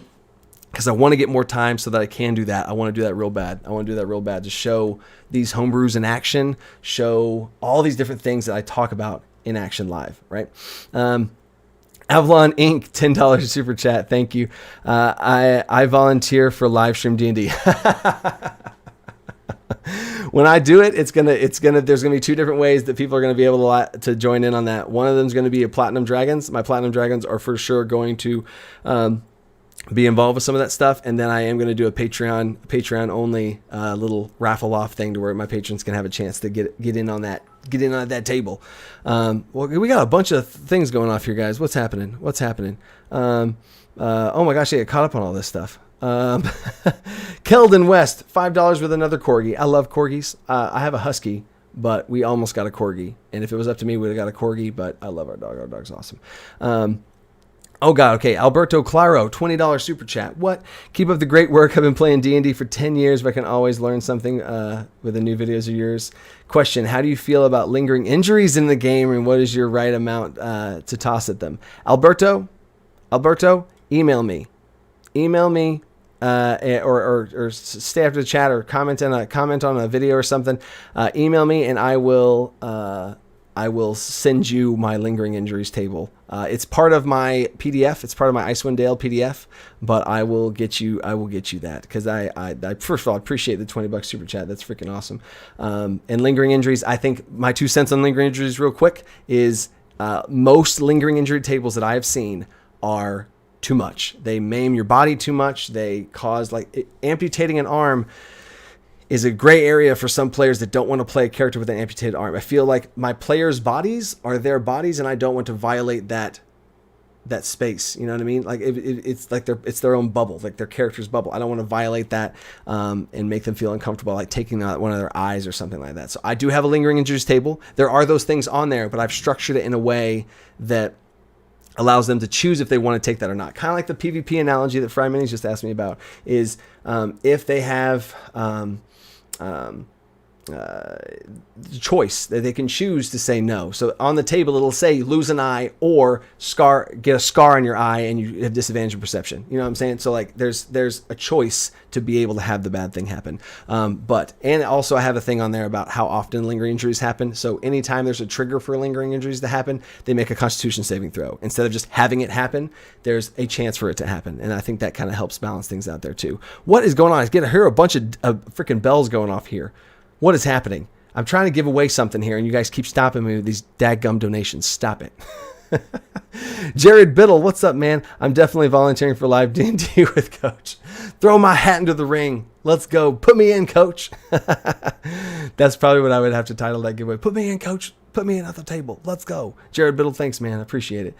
because I want to get more time so that I can do that. I want to do that real bad. To show these homebrews in action, show all these different things that I talk about in action live, right? Avalon Inc. $10 super chat. Thank you. I volunteer for live stream D&D. When I do it, there's gonna be two different ways that people are gonna be able to join in on that. One of them is gonna be a Platinum Dragons. My Platinum Dragons are for sure going to be involved with some of that stuff, and then I am going to do a Patreon only little raffle off thing to where my patrons can have a chance to get in on that table. Well, we got a bunch of things going off here, guys. What's happening? Oh my gosh, I get caught up on all this stuff. Keldon West, $5 with another corgi. I love corgis. I have a husky, but we almost got a corgi, and if it was up to me, we'd have got a corgi. But I love our dog. Our dog's awesome. Oh God, okay. Alberto Claro, $20 super chat. What? Keep up the great work. I've been playing D&D for 10 years, but I can always learn something with the new videos of yours. Question, how do you feel about lingering injuries in the game, and what is your right amount to toss at them? Alberto, email me. Or stay after the chat or comment on a video or something. Email me and I will send you my lingering injuries table. It's part of my PDF. It's part of my Icewind Dale PDF, but I will get you that because I first of all appreciate the $20 super chat. That's freaking awesome. And lingering injuries, I think my 2 cents on lingering injuries real quick is most lingering injury tables that I have seen are too much. They maim your body too much. They cause amputating an arm is a gray area for some players that don't want to play a character with an amputated arm. I feel like my players' bodies are their bodies, and I don't want to violate that space. You know what I mean? Like it's like it's their own bubble, like their character's bubble. I don't want to violate that and make them feel uncomfortable, like taking out one of their eyes or something like that. So I do have a lingering injuries table. There are those things on there, but I've structured it in a way that allows them to choose if they want to take that or not. Kind of like the PvP analogy that Fry Minis just asked me about is if they have choice that they can choose to say no. So on the table it'll say lose an eye or get a scar on your eye and you have disadvantage in perception. You know what I'm saying? So like there's a choice to be able to have the bad thing happen. And also I have a thing on there about how often lingering injuries happen. So anytime there's a trigger for lingering injuries to happen, they make a Constitution saving throw. Instead of just having it happen, there's a chance for it to happen. And I think that kind of helps balance things out there too. What is going on? I hear a bunch of freaking bells going off here. What is happening? I'm trying to give away something here, and you guys keep stopping me with these dadgum donations. Stop it. Jared Biddle, what's up, man? I'm definitely volunteering for live D&D with Coach. Throw my hat into the ring. Let's go. Put me in, Coach. That's probably what I would have to title that giveaway. Put me in, Coach. Put me in at the table. Let's go. Jared Biddle, thanks, man. I appreciate it.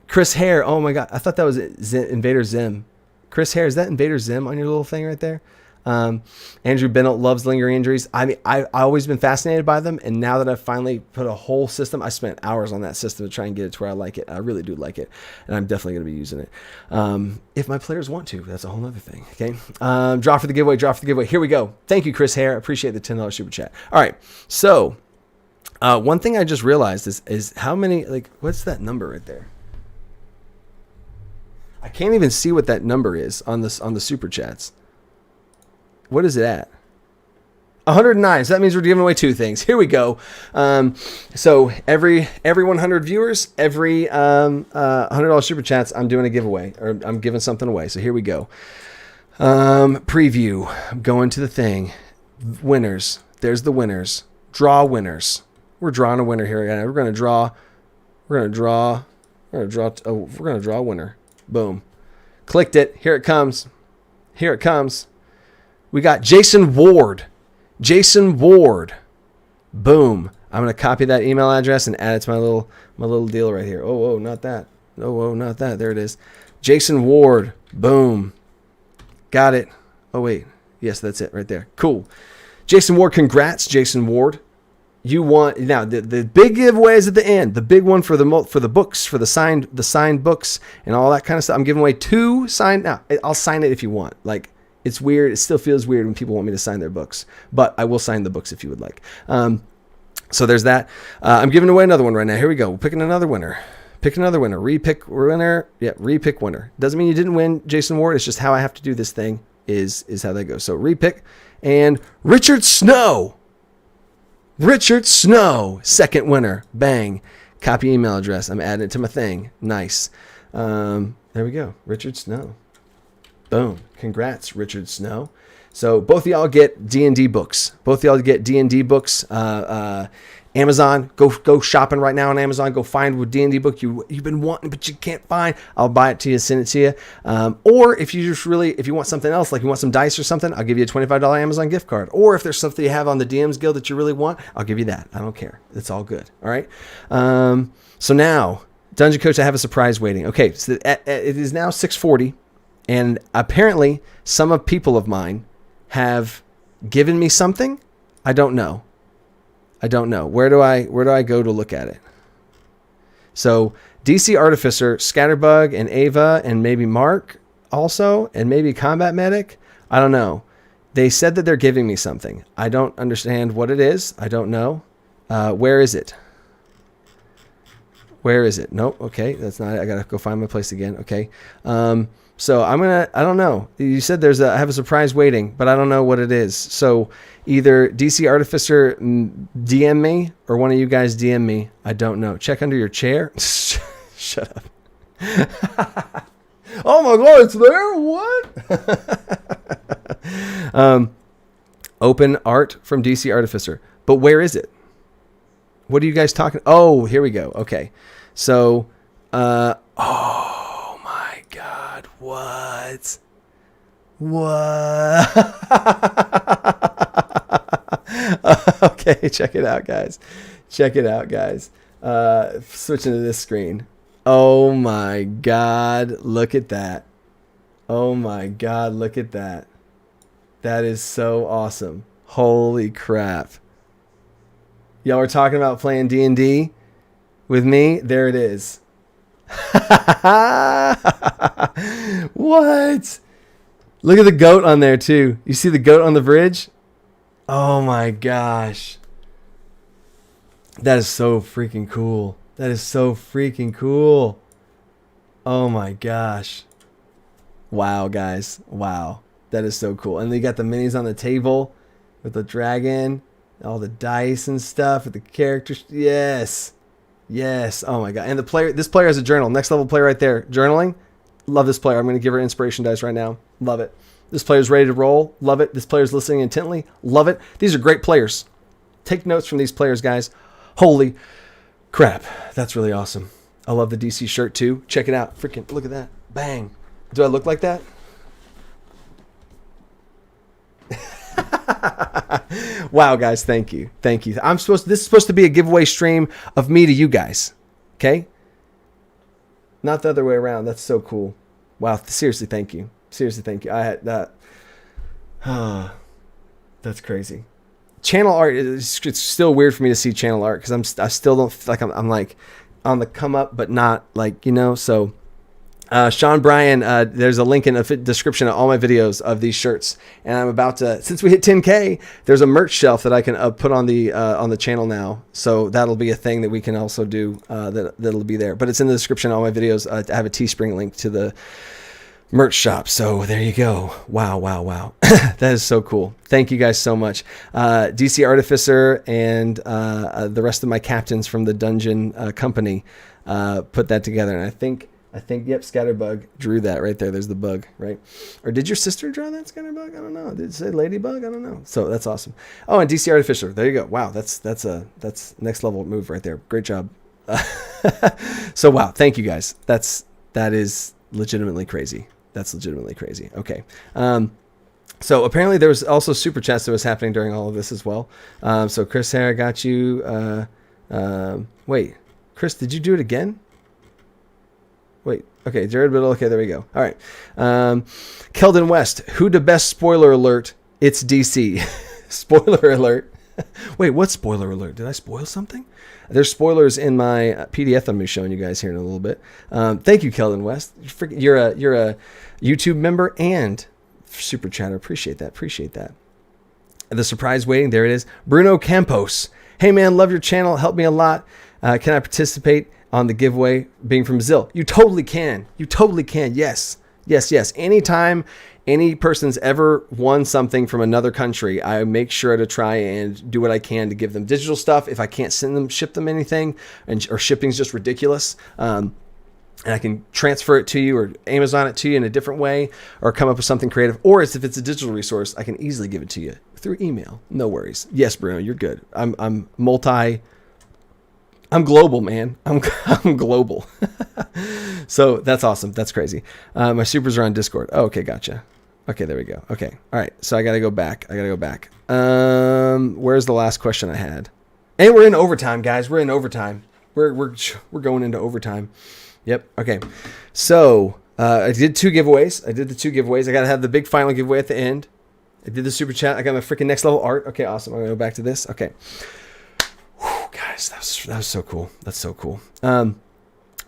Chris Hare, oh my God. I thought that was Invader Zim. Chris Hare, is that Invader Zim on your little thing right there? Andrew Bennett loves lingering injuries. I mean, I've always been fascinated by them, and now that I've finally put a whole system, I spent hours on that system to try and get it to where I like it. I really do like it, and I'm definitely going to be using it. If my players want to, that's a whole other thing. Okay, draw for the giveaway. Here we go. Thank you, Chris Hare. Appreciate the $10 super chat. All right, so one thing I just realized is how many, what's that number right there? I can't even see what that number is on the super chats. What is it at? 109. So that means we're giving away 2 things. Here we go. So every 100 viewers, every $100 super chats, I'm doing a giveaway, or I'm giving something away. So here we go. Preview. I'm going to the thing. Winners. There's the winners. Draw winners. We're drawing a winner here. We're going to draw a winner. Boom. Clicked it. Here it comes. We got Jason Ward. Boom. I'm going to copy that email address and add it to my little deal right here. Oh, not that. Oh, not that. There it is. Jason Ward. Boom. Got it. Oh, wait. Yes, that's it right there. Cool. Jason Ward, congrats, Jason Ward. You want now the big giveaway is at the end. The big one for the books, for the signed books and all that kind of stuff. I'm giving away 2 signed. Now I'll sign it if you want. Like, it's weird. It still feels weird when people want me to sign their books, but I will sign the books if you would like. So there's that. I'm giving away another one right now. Here we go. We're picking another winner. Pick another winner. Repick winner. Yeah, repick winner. Doesn't mean you didn't win, Jason Ward. It's just how I have to do this thing. Is how that goes. So repick and Richard Snow. Richard Snow, second winner. Bang. Copy email address. I'm adding it to my thing. Nice. There we go. Richard Snow. Boom. Congrats, Richard Snow. So both of y'all get D&D books. Both of y'all get D&D books. Amazon. Go shopping right now on Amazon. Go find what D&D book you've been wanting but you can't find. I'll buy it to you, send it to you. Or if you want something else, like you want some dice or something, I'll give you a $25 Amazon gift card. Or if there's something you have on the DMs Guild that you really want, I'll give you that. I don't care. It's all good. All right. So now, Dungeon Coach, I have a surprise waiting. Okay, so it is now 6:40, and apparently some people of mine have given me something. I don't know. Where do I go to look at it? So DC Artificer, Scatterbug, and Ava, and maybe Mark also, and maybe Combat Medic. I don't know. They said that they're giving me something. I don't understand what it is. I don't know. Where is it? Where is it? Nope. Okay, that's not it. I gotta go find my place again. Okay. So I don't know. You said I have a surprise waiting, but I don't know what it is. So either DC Artificer DM me or one of you guys DM me. I don't know. Check under your chair. Shut up. Oh my God, it's there? What? Open art from DC Artificer. But where is it? What are you guys talking? Oh, here we go. Okay. So, oh my God. What? Okay, check it out, guys. Switching to this screen. Oh my God, look at that. Oh my God, look at that. That is so awesome. Holy crap. Y'all were talking about playing D&D with me. There it is. What? Look at the goat on there too. You see the goat on the bridge? Oh my gosh. That is so freaking cool. Oh my gosh. Wow, guys. Wow. That is so cool. And they got the minis on the table with the dragon, all the dice and stuff with the characters. Yes. Oh my God. And this player has a journal. Next level player right there. Journaling. Love this player. I'm going to give her inspiration dice right now. Love it. This player's ready to roll. Love it. This player's listening intently. Love it. These are great players. Take notes from these players, guys. Holy crap. That's really awesome. I love the DC shirt too. Check it out. Freaking look at that. Bang. Do I look like that? Wow, guys. Thank you. This is supposed to be a giveaway stream of me to you guys. Okay? Not the other way around. That's so cool. Wow. Seriously, thank you. I had that. That's crazy. Channel art, it's still weird for me to see channel art because I still don't feel like I'm like on the come up, but not like, so Sean Bryan, there's a link in the description of all my videos of these shirts, and I'm about to, since we hit 10K, there's a merch shelf that I can put on the channel now, so that'll be a thing that we can also do, that'll be there, but it's in the description of all my videos. I have a Teespring link to the merch shop, so there you go. Wow. That is so cool. Thank you guys so much. DC Artificer and the rest of my captains from the dungeon company put that together, and I think, yep, Scatterbug drew that right there. There's the bug, right? Or did your sister draw that Scatterbug? I don't know. Did it say Ladybug? I don't know. So that's awesome. Oh, and DC Artificer. There you go. Wow, that's next level move right there. Great job. So wow, thank you guys. That is legitimately crazy. Okay. So apparently there was also super chats that was happening during all of this as well. So Chris Hare got you. Wait, Chris, did you do it again? Wait. Okay, Jared Biddle. Okay, there we go. All right. Keldon West. Who the best? Spoiler alert. It's DC. Spoiler alert. Wait, what spoiler alert? Did I spoil something? There's spoilers in my PDF I'm going to be showing you guys here in a little bit. Thank you, Keldon West. You're a YouTube member and super chatter. Appreciate that. Appreciate that. The surprise waiting. There it is. Bruno Campos. Hey, man, love your channel. Helped me a lot. Can I participate on the giveaway being from Brazil? You totally can. You totally can. Yes. Yes, yes. Anytime any person's ever won something from another country, I make sure to try and do what I can to give them digital stuff. If I can't ship them anything, or shipping's just ridiculous, and I can transfer it to you or Amazon it to you in a different way, or come up with something creative. Or if it's a digital resource, I can easily give it to you through email. No worries. Yes, Bruno, you're good. I'm global, man. I'm global. So that's awesome. That's crazy. My supers are on Discord. Oh, okay, gotcha. Okay, there we go. Okay, all right. So I gotta go back. Where's the last question I had? And we're in overtime, guys. We're in overtime. We're going into overtime. Yep. Okay. So I did 2 giveaways. I did the 2 giveaways. I gotta have the big final giveaway at the end. I did the super chat. I got my freaking next level art. Okay, awesome. I'm gonna go back to this. Okay. Whew, guys, that was so cool. That's so cool.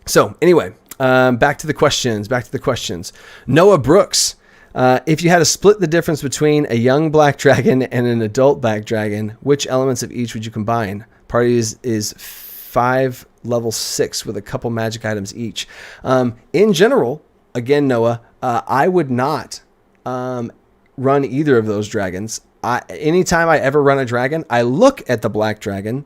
So anyway, back to the questions. Noah Brooks. If you had to split the difference between a young black dragon and an adult black dragon, which elements of each would you combine? Party is 5 level 6 with a couple magic items each. In general, again, Noah, I would not run either of those dragons. Anytime I ever run a dragon, I look at the black dragon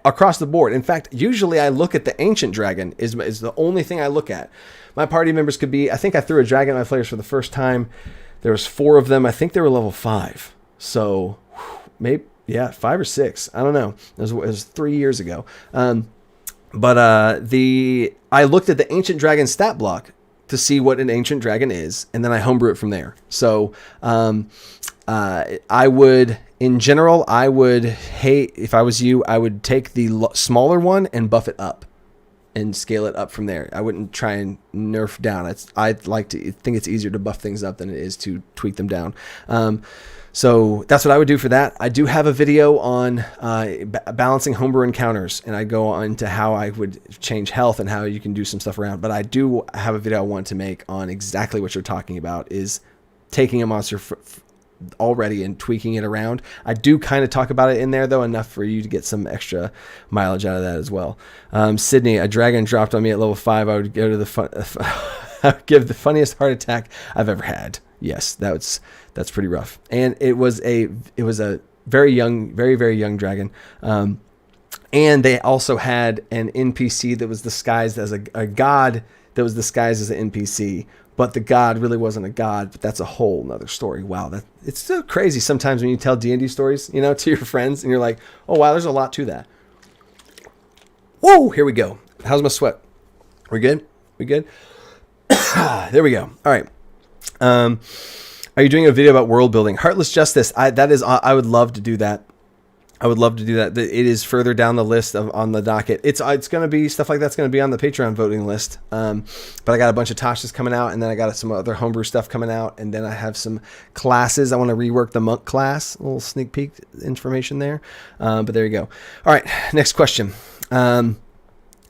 across the board. In fact, usually I look at the ancient dragon is the only thing I look at. My party members could be, I think I threw a dragon at my players for the first time. There was 4 of them. I think they were level 5. So maybe, 5 or 6. I don't know. It was 3 years ago. I looked at the ancient dragon stat block to see what an ancient dragon is, and then I homebrew it from there. So I would, in general, if I was you, I would take the smaller one and buff it up and scale it up from there. I wouldn't try and nerf down. I'd like to think it's easier to buff things up than it is to tweak them down. So that's what I would do for that. I do have a video on balancing homebrew encounters, and I go on to how I would change health and how you can do some stuff around. But I do have a video I want to make on exactly what you're talking about, is taking a monster already and tweaking it around. I do kind of talk about it in there, though, enough for you to get some extra mileage out of that as well. Sydney, a dragon dropped on me at level 5. I would go to I would give the funniest heart attack I've ever had. Yes, that's pretty rough. And it was a very young, very, very young dragon. And they also had an NPC that was disguised as a god that was disguised as an NPC. But the god really wasn't a god, but that's a whole nother story. Wow, it's still crazy sometimes when you tell D&D stories, to your friends, and you're like, oh, wow, there's a lot to that. Whoa, here we go. How's my sweat? We good? We good? There we go. All right. Are you doing a video about world building? Heartless Justice, I would love to do that. I would love to do that. It is further down the list on the docket. It's going to be stuff like that's going to be on the Patreon voting list. But I got a bunch of Tasha's coming out, and then I got some other homebrew stuff coming out, and then I have some classes. I want to rework the monk class. A little sneak peek information there. But there you go. All right, next question.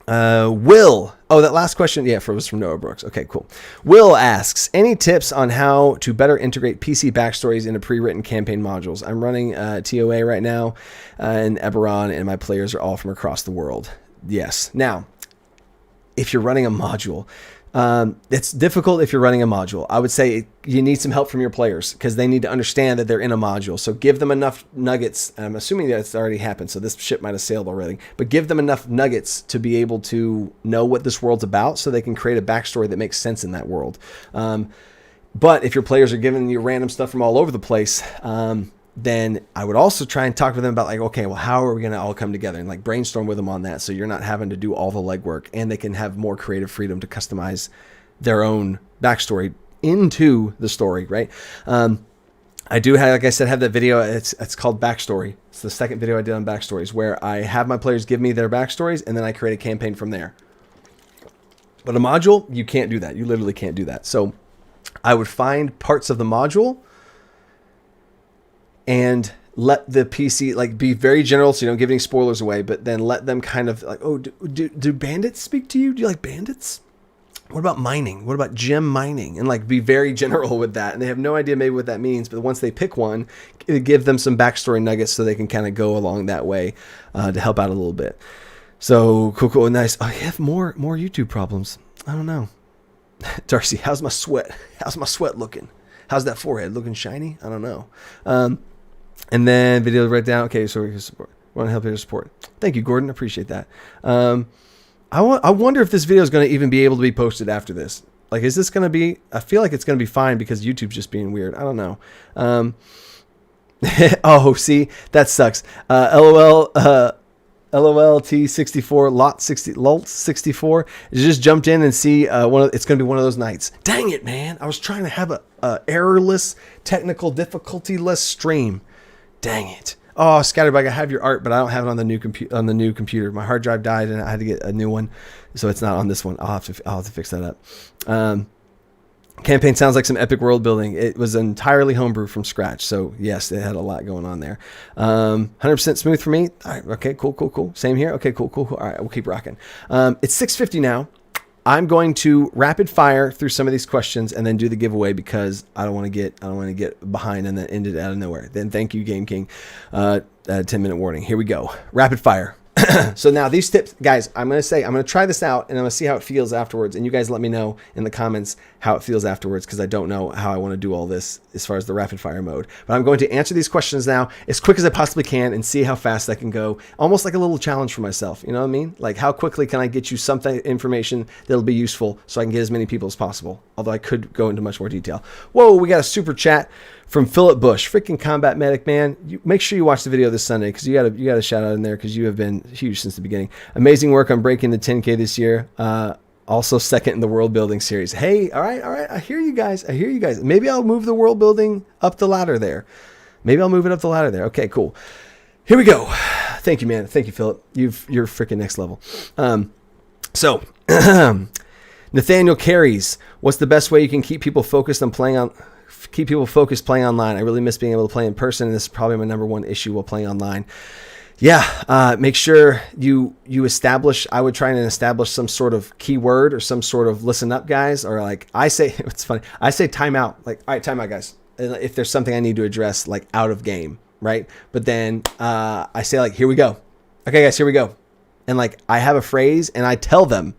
Will. Oh, that last question, was from Noah Brooks. Okay, cool. Will asks, any tips on how to better integrate PC backstories into pre-written campaign modules? I'm running TOA right now in Eberron, and my players are all from across the world. Yes. Now, if you're running a module, it's difficult if you're running a module. I would say you need some help from your players because they need to understand that they're in a module. So give them enough nuggets. I'm assuming that it's already happened, so this ship might have sailed already. But give them enough nuggets to be able to know what this world's about so they can create a backstory that makes sense in that world. But if your players are giving you random stuff from all over the place, then I would also try and talk with them about okay, well, how are we going to all come together and brainstorm with them on that, so you're not having to do all the legwork, and they can have more creative freedom to customize their own backstory into the story, right? I do have, like I said, have that video. It's called Backstory. It's the second video I did on backstories, where I have my players give me their backstories, and then I create a campaign from there. But a module, you can't do that. You literally can't do that. So I would find parts of the module and let the PC like be very general, so you don't give any spoilers away, but then let them kind of like, oh, do bandits speak to you? Do you like bandits? What about mining? What about gem mining? And like be very general with that. And they have no idea maybe what that means, but once they pick one, give them some backstory nuggets so they can kind of go along that way to help out a little bit. So cool, nice. Oh, you have more YouTube problems. I don't know. Darcy, how's my sweat? How's my sweat looking? How's that forehead looking shiny? I don't know. And then video right down. Okay, so we can support. Want to help your support. Thank you, Gordon. Appreciate that. I wonder if this video is going to even be able to be posted after this. Like, is this going to be? I feel like it's going to be fine because YouTube's just being weird. I don't know. Oh, see, that sucks. LOL. LOLT64 LOLT64 just jumped in and see it's going to be one of those nights. Dang it, man! I was trying to have a errorless, technical difficulty-less stream. Dang it! Oh, Scatterbug, I have your art, but I don't have it on the new computer. My hard drive died, and I had to get a new one, so it's not on this one. I'll have to fix that up. Campaign sounds like some epic world building. It was entirely homebrew from scratch, so yes, it had a lot going on there. 100% smooth for me. All right, okay, cool. Same here. Okay, cool. All right, we'll keep rocking. It's 6:50 now. I'm going to rapid fire through some of these questions and then do the giveaway because I don't want to get behind and then end it out of nowhere. Then thank you, Game King. 10-minute warning. Here we go. Rapid fire. So now these tips, guys, I'm going to try this out and I'm going to see how it feels afterwards. And you guys let me know in the comments how it feels afterwards because I don't know how I want to do all this as far as the rapid fire mode. But I'm going to answer these questions now as quick as I possibly can and see how fast I can go. Almost like a little challenge for myself. You know what I mean? Like how quickly can I get you something, information that'll be useful so I can get as many people as possible. Although I could go into much more detail. Whoa, we got a super chat from Philip Bush, freaking combat medic, man. Make sure you watch the video this Sunday because you got a shout out in there because you have been huge since the beginning. Amazing work on breaking the 10K this year. Also second in the world building series. Hey, all right. I hear you guys. Maybe I'll move the world building up the ladder there. Okay, cool. Here we go. Thank you, man. Thank you, Philip. You're freaking next level. So Nathaniel Carries, what's the best way you can keep people focused playing online? I really miss being able to play in person, and this is probably my number one issue while playing online. Yeah, make sure you establish. I would try and establish some sort of keyword or some sort of listen up, guys. Or like I say, it's funny. I say timeout. Like, all right, timeout, guys. And if there's something I need to address, like out of game, right? But then I say like, here we go. Okay, guys, here we go. And like I have a phrase, and I tell them.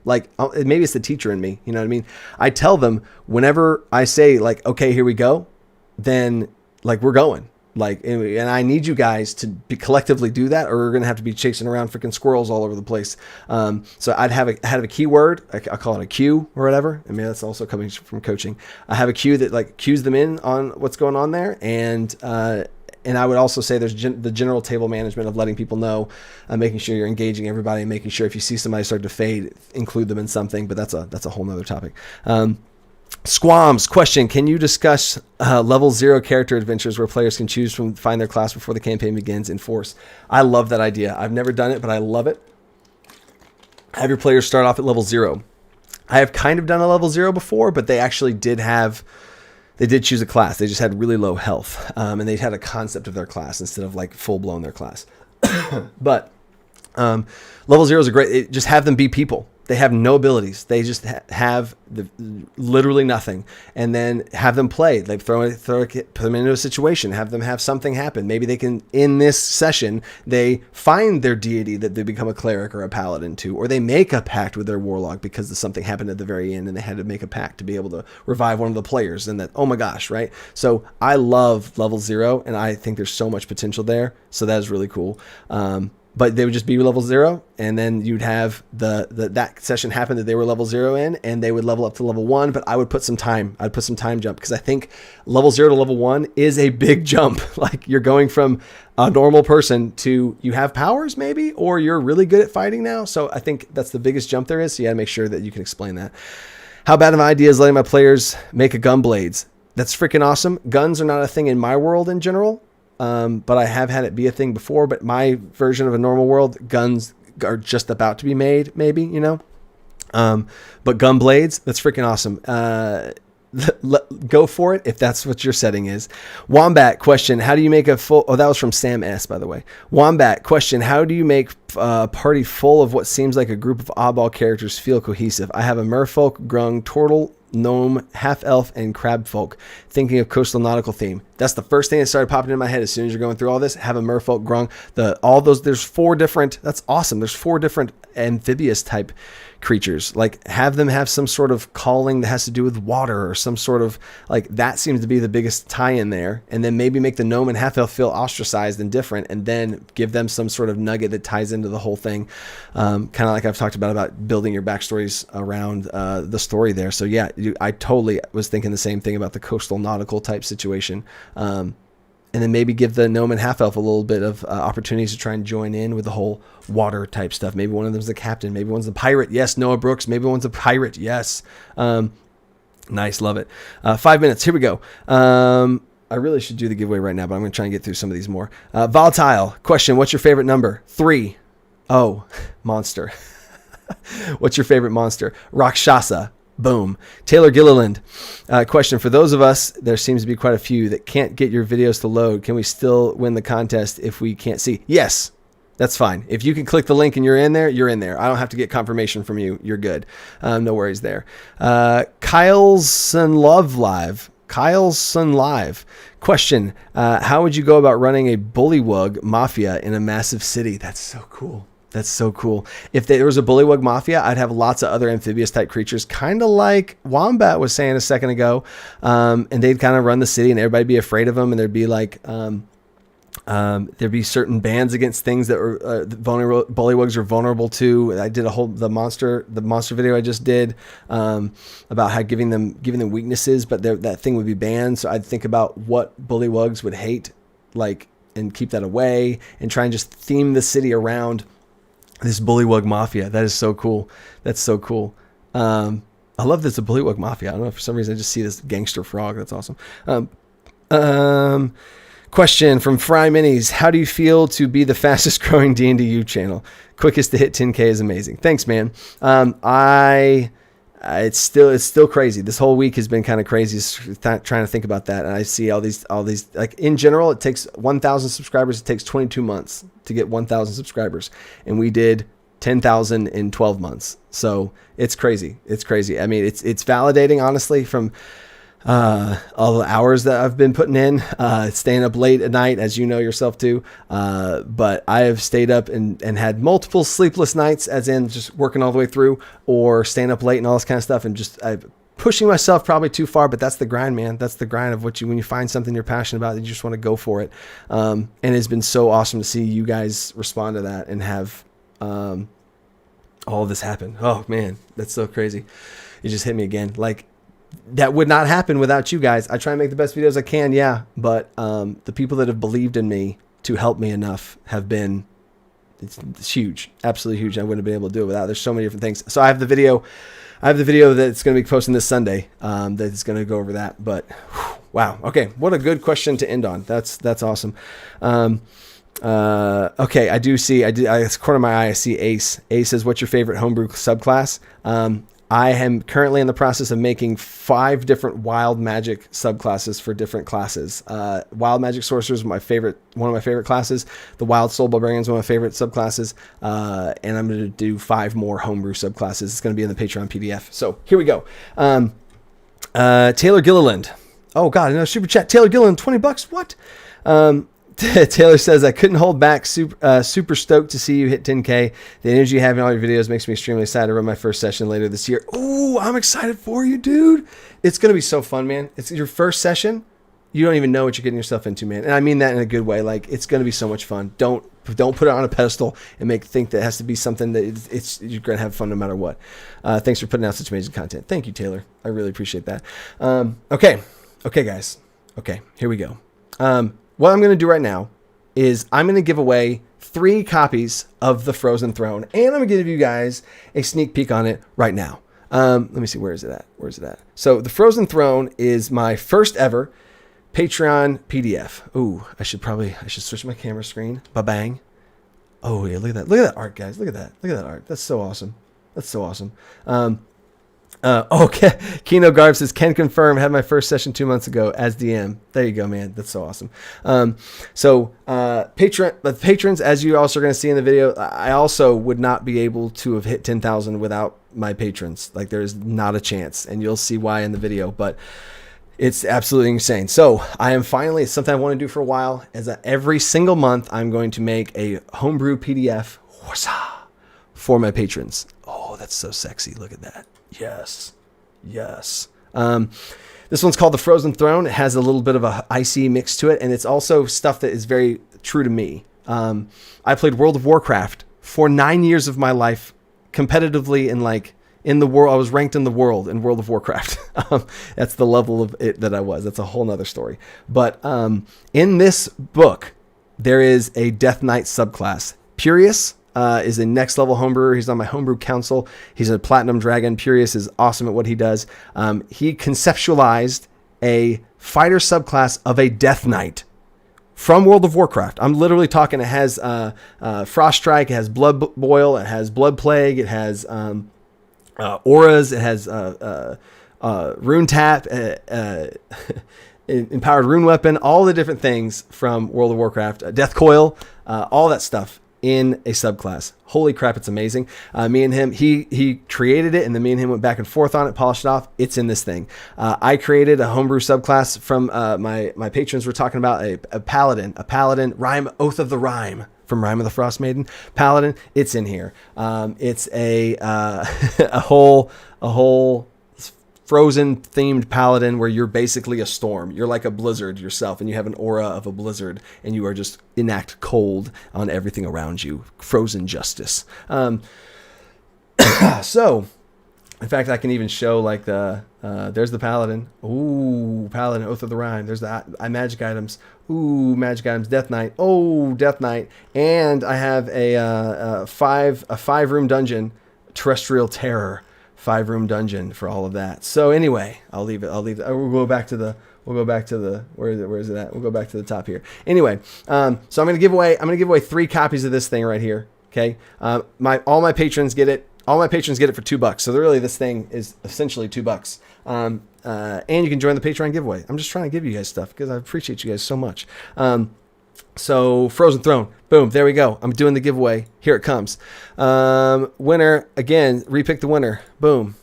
Like maybe it's the teacher in me, you know what I mean? I tell them whenever I say like, okay, here we go, then like we're going. Like, and I need you guys to collectively do that, or we're gonna have to be chasing around freaking squirrels all over the place. So I'd have a keyword. I call it a cue or whatever. I mean, that's also coming from coaching. I have a cue that like cues them in on what's going on there, and I would also say there's the general table management of letting people know, making sure you're engaging everybody, and making sure if you see somebody start to fade, include them in something. But that's a whole nother topic. Squams question: can you discuss level 0 character adventures where players can choose from find their class before the campaign begins in Force? I love that idea. I've never done it, but I love it. Have your players start off at level 0. I have kind of done a level 0 before, but they actually did choose a class. They just had really low health, and they had a concept of their class instead of like full blown their class. But level 0 is just have them be people. They have no abilities. They just have literally nothing, and then have them play. They put them into a situation, have them have something happen. Maybe they can, in this session, they find their deity that they become a cleric or a paladin to, or they make a pact with their warlock because something happened at the very end, and they had to make a pact to be able to revive one of the players. And that, oh my gosh, right? So I love level 0, and I think there's so much potential there. So that is really cool. But they would just be level 0, and then you'd have that session happen that they were level 0 in, and they would level up to level 1. But I would put some time. I'd put some time jump because I think level 0 to level 1 is a big jump. Like you're going from a normal person to you have powers maybe, or you're really good at fighting now. So I think that's the biggest jump there is. So you got to make sure that you can explain that. How bad of an idea is letting my players make a gun blades? That's freaking awesome. Guns are not a thing in my world in general. But I have had it be a thing before, but my version of a normal world, guns are just about to be made, maybe, you know? But gun blades, that's freaking awesome. Go for it if that's what your setting is. Wombat question: how do you make a full? Oh, that was from Sam S. By the way. Wombat question: how do you make a party full of what seems like a group of oddball characters feel cohesive? I have a merfolk, grung, turtle, gnome, half elf, and crab folk. Thinking of coastal nautical theme. That's the first thing that started popping in my head as soon as you're going through all this. Have a merfolk, grung, all those. There's 4 different. That's awesome. There's 4 different amphibious type creatures. Like, have them have some sort of calling that has to do with water or some sort of, like, that seems to be the biggest tie in there. And then maybe make the gnome and half elf feel ostracized and different, and then give them some sort of nugget that ties into the whole thing. Kind of like I've talked about building your backstories around the story there. So yeah, I totally was thinking the same thing about the coastal nautical type situation. And then maybe give the gnome and half elf a little bit of opportunities to try and join in with the whole water type stuff. Maybe one of them's the captain. Maybe one's the pirate. Yes, Noah Brooks. Maybe one's a pirate. Yes. Nice. Love it. 5 minutes. Here we go. I really should do the giveaway right now, but I'm going to try and get through some of these more. Volatile question. What's your favorite number? 3. Oh, monster. What's your favorite monster? Rakshasa. Boom. Taylor Gilliland. Question: for those of us, there seems to be quite a few that can't get your videos to load. Can we still win the contest if we can't see? Yes, that's fine. If you can click the link and you're in there, you're in there. I don't have to get confirmation from you. You're good. No worries there. Kyleson Live. Question: how would you go about running a bullywug mafia in a massive city? That's so cool. That's so cool. If there was a bullywug mafia, I'd have lots of other amphibious type creatures, kind of like Wombat was saying a second ago. And they'd kind of run the city and everybody be afraid of them. And there'd be like, there'd be certain bans against things that were vulnerable. Bullywugs are vulnerable to. I did the monster video I just did about how giving them weaknesses, but that thing would be banned. So I'd think about what bullywugs would hate, like, and keep that away, and try and just theme the city around this bullywug mafia. That is so cool. That's so cool. I love this, a bullywug mafia. I don't know, for some reason I just see this gangster frog. That's awesome. Question from Fry Minis: how do you feel to be the fastest growing D&D YouTube channel? Quickest to hit 10K is amazing. Thanks, man. It's still crazy. This whole week has been kind of crazy trying to think about that. And I see all these, like, in general, it takes 1,000 subscribers. It takes 22 months to get 1,000 subscribers. And we did 10,000 in 12 months. So it's crazy. It's crazy. I mean, it's validating, honestly, from all the hours that I've been putting in, staying up late at night, as you know yourself too. But I have stayed up and had multiple sleepless nights, as in just working all the way through, or staying up late and all this kind of stuff, and just pushing myself probably too far. But that's the grind, man. That's the grind of when you find something you're passionate about, you just want to go for it. And it's been so awesome to see you guys respond to that and have all of this happen. Oh man, that's so crazy. It just hit me again. Like, that would not happen without you guys. I try and make the best videos I can, yeah, but the people that have believed in me to help me enough have been, it's huge, absolutely huge. I wouldn't have been able to do it without. There's so many different things. So I have the video that's going to be posting this Sunday that's going to go over that. But wow, okay, what a good question to end on. That's awesome. Okay, I corner my eye, I see Ace. Ace says, what's your favorite homebrew subclass? I am currently in the process of making 5 different wild magic subclasses for different classes. Wild magic sorcerer is one of my favorite classes. The wild soul barbarian is one of my favorite subclasses. And I'm going to do 5 more homebrew subclasses. It's going to be in the Patreon PDF. So here we go. Taylor Gilliland. Oh God, another super chat. Taylor Gilliland, $20. What? Taylor says, I couldn't hold back. Super stoked to see you hit 10K. The energy you have in all your videos makes me extremely excited to run my first session later this year. Oh, I'm excited for you, dude. It's going to be so fun, man. It's your first session. You don't even know what you're getting yourself into, man. And I mean that in a good way. Like, it's going to be so much fun. Don't put it on a pedestal and think that it has to be something that you're going to have fun no matter what. Thanks for putting out such amazing content. Thank you, Taylor. I really appreciate that. Okay, guys. Okay, here we go. What I'm going to do right now is I'm going to give away 3 copies of The Frozen Throne, and I'm going to give you guys a sneak peek on it right now. Let me see, where is it at? So The Frozen Throne is my first ever Patreon PDF. Ooh, I should switch my camera screen. Ba-bang. Oh yeah, look at that art, guys. Look at that art. That's so awesome. That's so awesome. Okay. Kino Garb says, can confirm, had my first session 2 months ago as DM. There you go, man. That's so awesome. Patrons, as you also are going to see in the video, I also would not be able to have hit 10,000 without my patrons. Like, there's not a chance, and you'll see why in the video, but it's absolutely insane. So I am finally, it's something I want to do for a while, is that every single month I'm going to make a homebrew PDF for my patrons. Oh, that's so sexy. Look at that. Yes. Yes. This one's called The Frozen Throne. It has a little bit of a icy mix to it, and it's also stuff that is very true to me. I played World of Warcraft for 9 years of my life competitively in the world. I was ranked in the world in World of Warcraft. That's the level of it that I was. That's a whole nother story. But in this book, there is a Death Knight subclass. Purius is a next level homebrewer. He's on my homebrew council. He's a platinum dragon. Purius is awesome at what he does. He conceptualized a fighter subclass of a Death Knight from World of Warcraft. I'm literally talking. It has Frost Strike. It has Blood Boil. It has Blood Plague. It has auras. It has Rune Tap. Empowered Rune Weapon. All the different things from World of Warcraft. Death Coil. All that stuff in a subclass. Holy crap, it's amazing. Me and him, he created it, and then me and him went back and forth on it, polished it off. It's in this thing. I created a homebrew subclass from my patrons were talking about a paladin, rhyme, Oath of the Rhyme from Rhyme of the Frost Maiden. Paladin, it's in here. It's a whole frozen themed paladin where you're basically a storm. You're like a blizzard yourself, and you have an aura of a blizzard, and you are just enact cold on everything around you. Frozen justice. So, in fact, I can even show like there's the paladin. Ooh, paladin, Oath of the Rhyme. There's the magic items. Ooh, magic items. Death Knight. Oh, Death Knight. And I have a 5-room dungeon, Terrestrial Terror. 5-room dungeon for all of that. So anyway, I'll leave it. We'll go back to the where is it at? We'll go back to the top here. Anyway, so I'm gonna give away 3 copies of this thing right here. Okay. All my patrons get it. All my patrons get it for $2. So really, this thing is essentially $2. And you can join the Patreon giveaway. I'm just trying to give you guys stuff because I appreciate you guys so much. So Frozen Throne, boom, there we go. I'm doing the giveaway. Here it comes. Winner again. Repick the winner. Boom.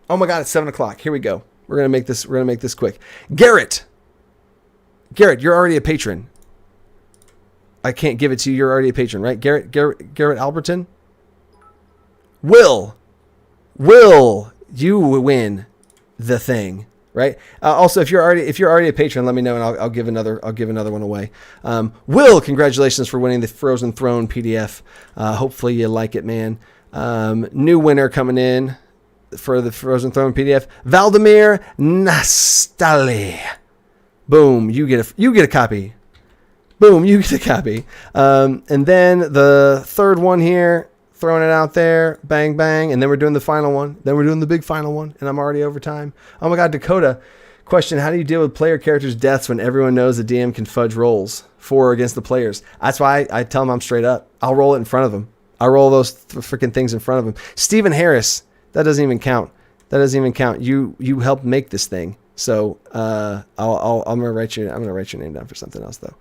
Oh my God, it's 7:00. Here we go. We're gonna make this quick. Garrett, you're already a patron. I can't give it to you. You're already a patron, right? Garrett Alberton. Will you win the thing? Right. Also, if you're already a patron, let me know, and I'll give another one away. Will, congratulations for winning the Frozen Throne PDF. Hopefully you like it, man. New winner coming in for the Frozen Throne PDF, Valdemir Nastali. Boom, you get a copy. Boom, you get a copy. And then the third one here. Throwing it out there, bang, bang, and then we're doing the final one. Then we're doing the big final one, and I'm already over time. Oh my God, Dakota. Question, how do you deal with player characters' deaths when everyone knows the DM can fudge rolls for or against the players? That's why I tell them I'm straight up. I'll roll it in front of them. I'll roll those freaking things in front of them. Stephen Harris, that doesn't even count. You helped make this thing. So I'm gonna write your name down for something else though.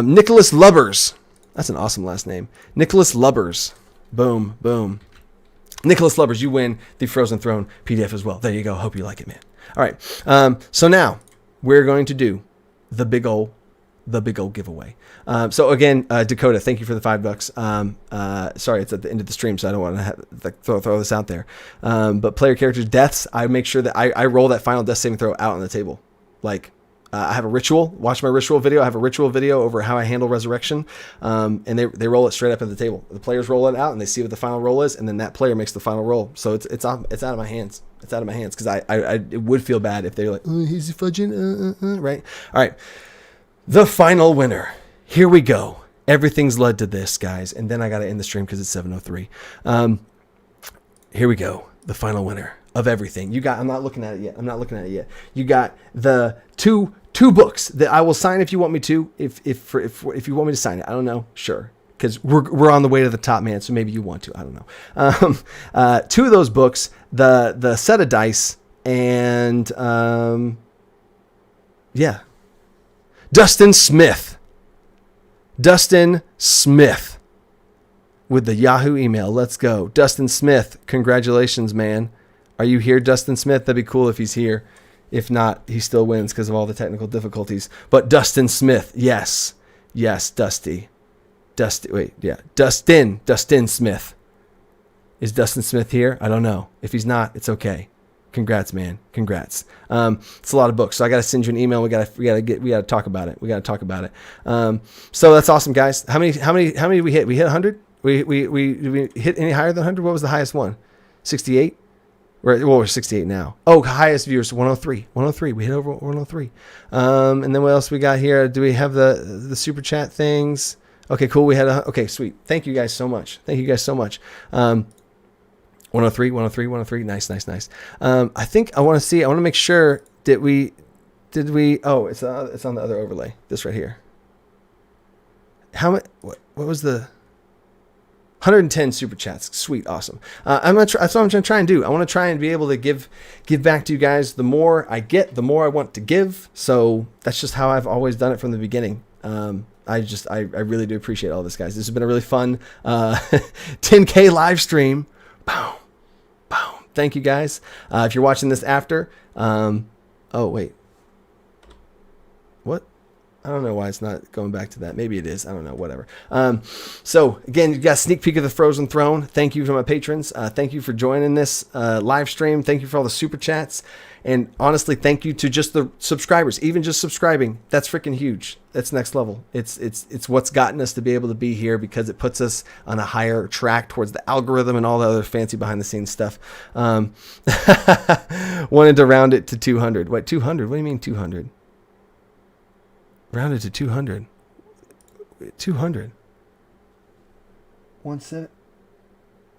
Nicholas Lubbers. That's an awesome last name. Nicholas Lubbers. Boom, boom. Nicholas Lubbers, you win the Frozen Throne PDF as well. There you go. Hope you like it, man. All right. So now we're going to do the big ol' giveaway. So again, Dakota, thank you for the $5. Sorry, it's at the end of the stream, so I don't want to throw this out there. But player characters' deaths, I make sure that I roll that final death saving throw out on the table. Like, I have a ritual. Watch my ritual video. I have a ritual video over how I handle resurrection, and they roll it straight up at the table. The players roll it out, and they see what the final roll is, and then that player makes the final roll. So it's out of my hands. It's out of my hands because it would feel bad if they're like, oh, he's fudging, right? All right, the final winner. Here we go. Everything's led to this, guys, and then I got to end the stream because it's 7:03. Here we go. The final winner of everything. You got, I'm not looking at it yet. You got the two books that I will sign if you want me to, if you want me to sign it. I don't know. Sure. because we're on the way to the top, man. So maybe you want to. I don't know. 2 of those books, the set of dice, and yeah, Dustin Smith with the Yahoo email. Let's go, Dustin Smith. Congratulations, man. Are you here, Dustin Smith? That'd be cool if he's here. If not, he still wins because of all the technical difficulties. But Dustin Smith, yes, Dustin Smith. Is Dustin Smith here? I don't know. If he's not, it's okay. Congrats, man. Congrats. It's a lot of books, so I got to send you an email. We got to talk about it. So that's awesome, guys. How many did we hit? We hit 100. We hit any higher than 100? What was the highest one? 68. We're 68 now. Oh, highest viewers 103. 103. We hit over 103. And then what else we got here? Do we have the super chat things? Okay, cool. We had okay, sweet. Thank you guys so much. 103. Nice. I think I want to make sure did we oh, it's on the other overlay. This right here. How much what was the 110 super chats. Sweet. Awesome. That's what I'm going to try and do. I want to try and be able to give back to you guys. The more I get, the more I want to give. So that's just how I've always done it from the beginning. I really do appreciate all this, guys. This has been a really fun 10K live stream. Boom. Thank you, guys. If you're watching this after, oh wait, what? I don't know why it's not going back to that. Maybe it is. I don't know. Whatever. So again, you got a sneak peek of the Frozen Throne. Thank you to my patrons. Thank you for joining this live stream. Thank you for all the super chats. And honestly, thank you to just the subscribers. Even just subscribing, that's freaking huge. That's next level. It's what's gotten us to be able to be here, because it puts us on a higher track towards the algorithm and all the other fancy behind the scenes stuff. Wanted to round it to 200. Wait, 200? What do you mean 200? Rounded to 200. 200. 17.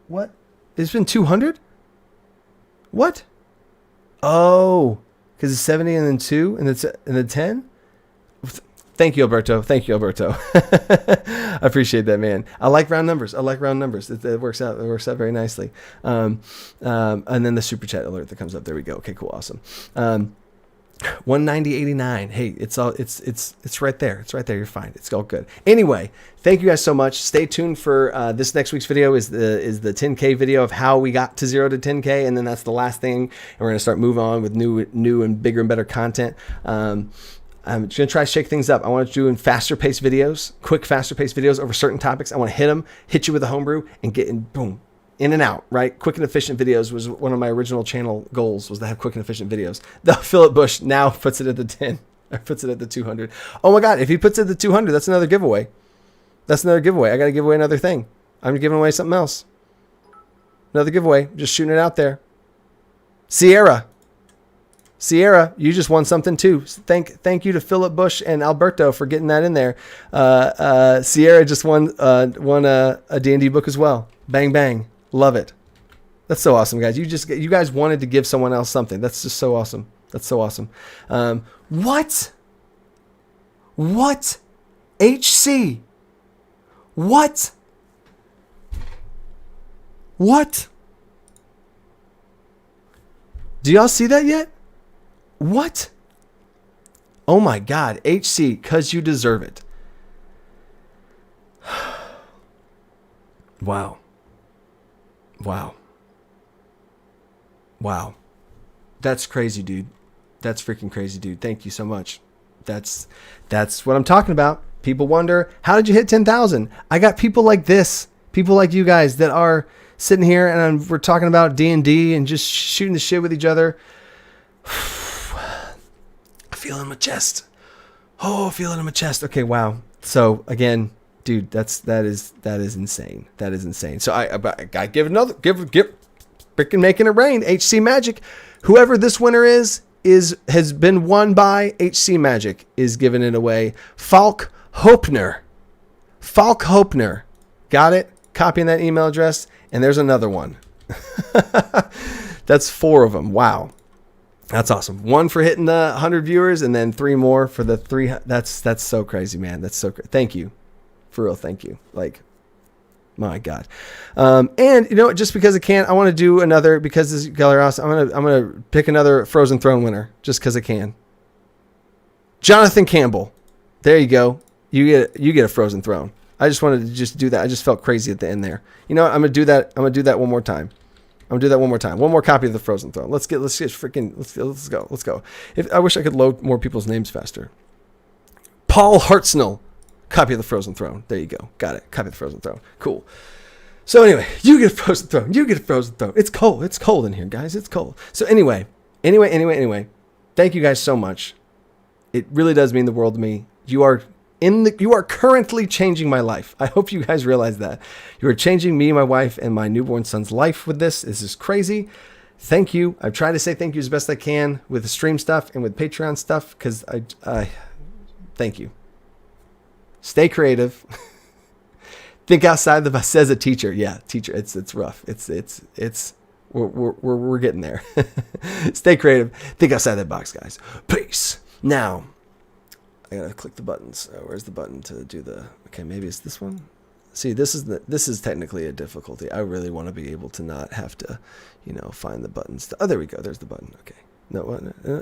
What? It's been 200? What? Oh, because it's 70 and then 2 and then 10? Thank you, Alberto. I appreciate that, man. I like round numbers. It works out. It works out very nicely. And then the super chat alert that comes up. There we go. Okay, cool. Awesome. 190.89. Hey, it's right there. It's right there. You're fine. It's all good. Anyway, thank you guys so much. Stay tuned for this next week's video is the 10K video of how we got to 0 to 10K, and then that's the last thing. And we're gonna start moving on with new and bigger and better content. I'm going to try to shake things up. I want to do faster paced videos over certain topics. I want to hit you with a homebrew and get in, boom, in and out, right? Quick and efficient videos was one of my original channel goals, was to have quick and efficient videos. The Philip Bush now puts it at the 10, or puts it at the 200. Oh my God, if he puts it at the 200, that's another giveaway. I got to give away another thing. I'm giving away something else. Another giveaway, just shooting it out there. Sierra, you just won something too. Thank you to Philip Bush and Alberto for getting that in there. Sierra just won a D&D book as well. Bang, bang. Love it. That's so awesome, guys. You guys wanted to give someone else something. That's just so awesome. What? HC? What? Do y'all see that yet? What? Oh my God, HC, 'cause you deserve it. Wow. That's crazy, dude. That's freaking crazy, dude. Thank you so much. That's what I'm talking about. People wonder, how did you hit 10,000? I got people like this, people like you guys that are sitting here and we're talking about D&D and just shooting the shit with each other. I feel it in my chest. Oh, I feel it in my chest. Okay, wow. So again, dude, that is insane. That is insane. So I give freaking making it rain. HC Magic, whoever this winner has been won by. HC Magic is giving it away. Falk Hopner, got it? Copying that email address, and there's another one. That's 4 of them. Wow. That's awesome. 1 for hitting the 100 viewers, and then 3 more for the 3. That's so crazy, man. That's so crazy. Thank you. For real, thank you. Like, My God. And you know, just because I can, I want to do another, because this is Galeros, I'm gonna pick another Frozen Throne winner just because I can. Jonathan Campbell. There you go. You get a Frozen Throne. I just wanted to just do that. I just felt crazy at the end there. You know what? I'm gonna do that. I'm gonna do that one more time. One more copy of the Frozen Throne. Let's go. I wish I could load more people's names faster. Paul Hartsnell. Copy of the Frozen Throne. There you go. Got it. Copy of the Frozen Throne. Cool. So anyway, you get a Frozen Throne. You get a Frozen Throne. It's cold. It's cold in here, guys. It's cold. So anyway. Thank you guys so much. It really does mean the world to me. You are currently changing my life. I hope you guys realize that. You are changing me, my wife, and my newborn son's life with this. This is crazy. Thank you. I've tried to say thank you as best I can with the stream stuff and with Patreon stuff, because I thank you. Stay creative. Think outside the box. Says a teacher. Yeah, teacher. It's rough. We're getting there. Stay creative. Think outside that box, guys. Peace. Now, I gotta click the buttons. Where's the button to do the? Okay, maybe it's this one. See, this is technically a difficulty. I really want to be able to not have to, find the buttons. Oh, there we go. There's the button. Okay. No, yeah.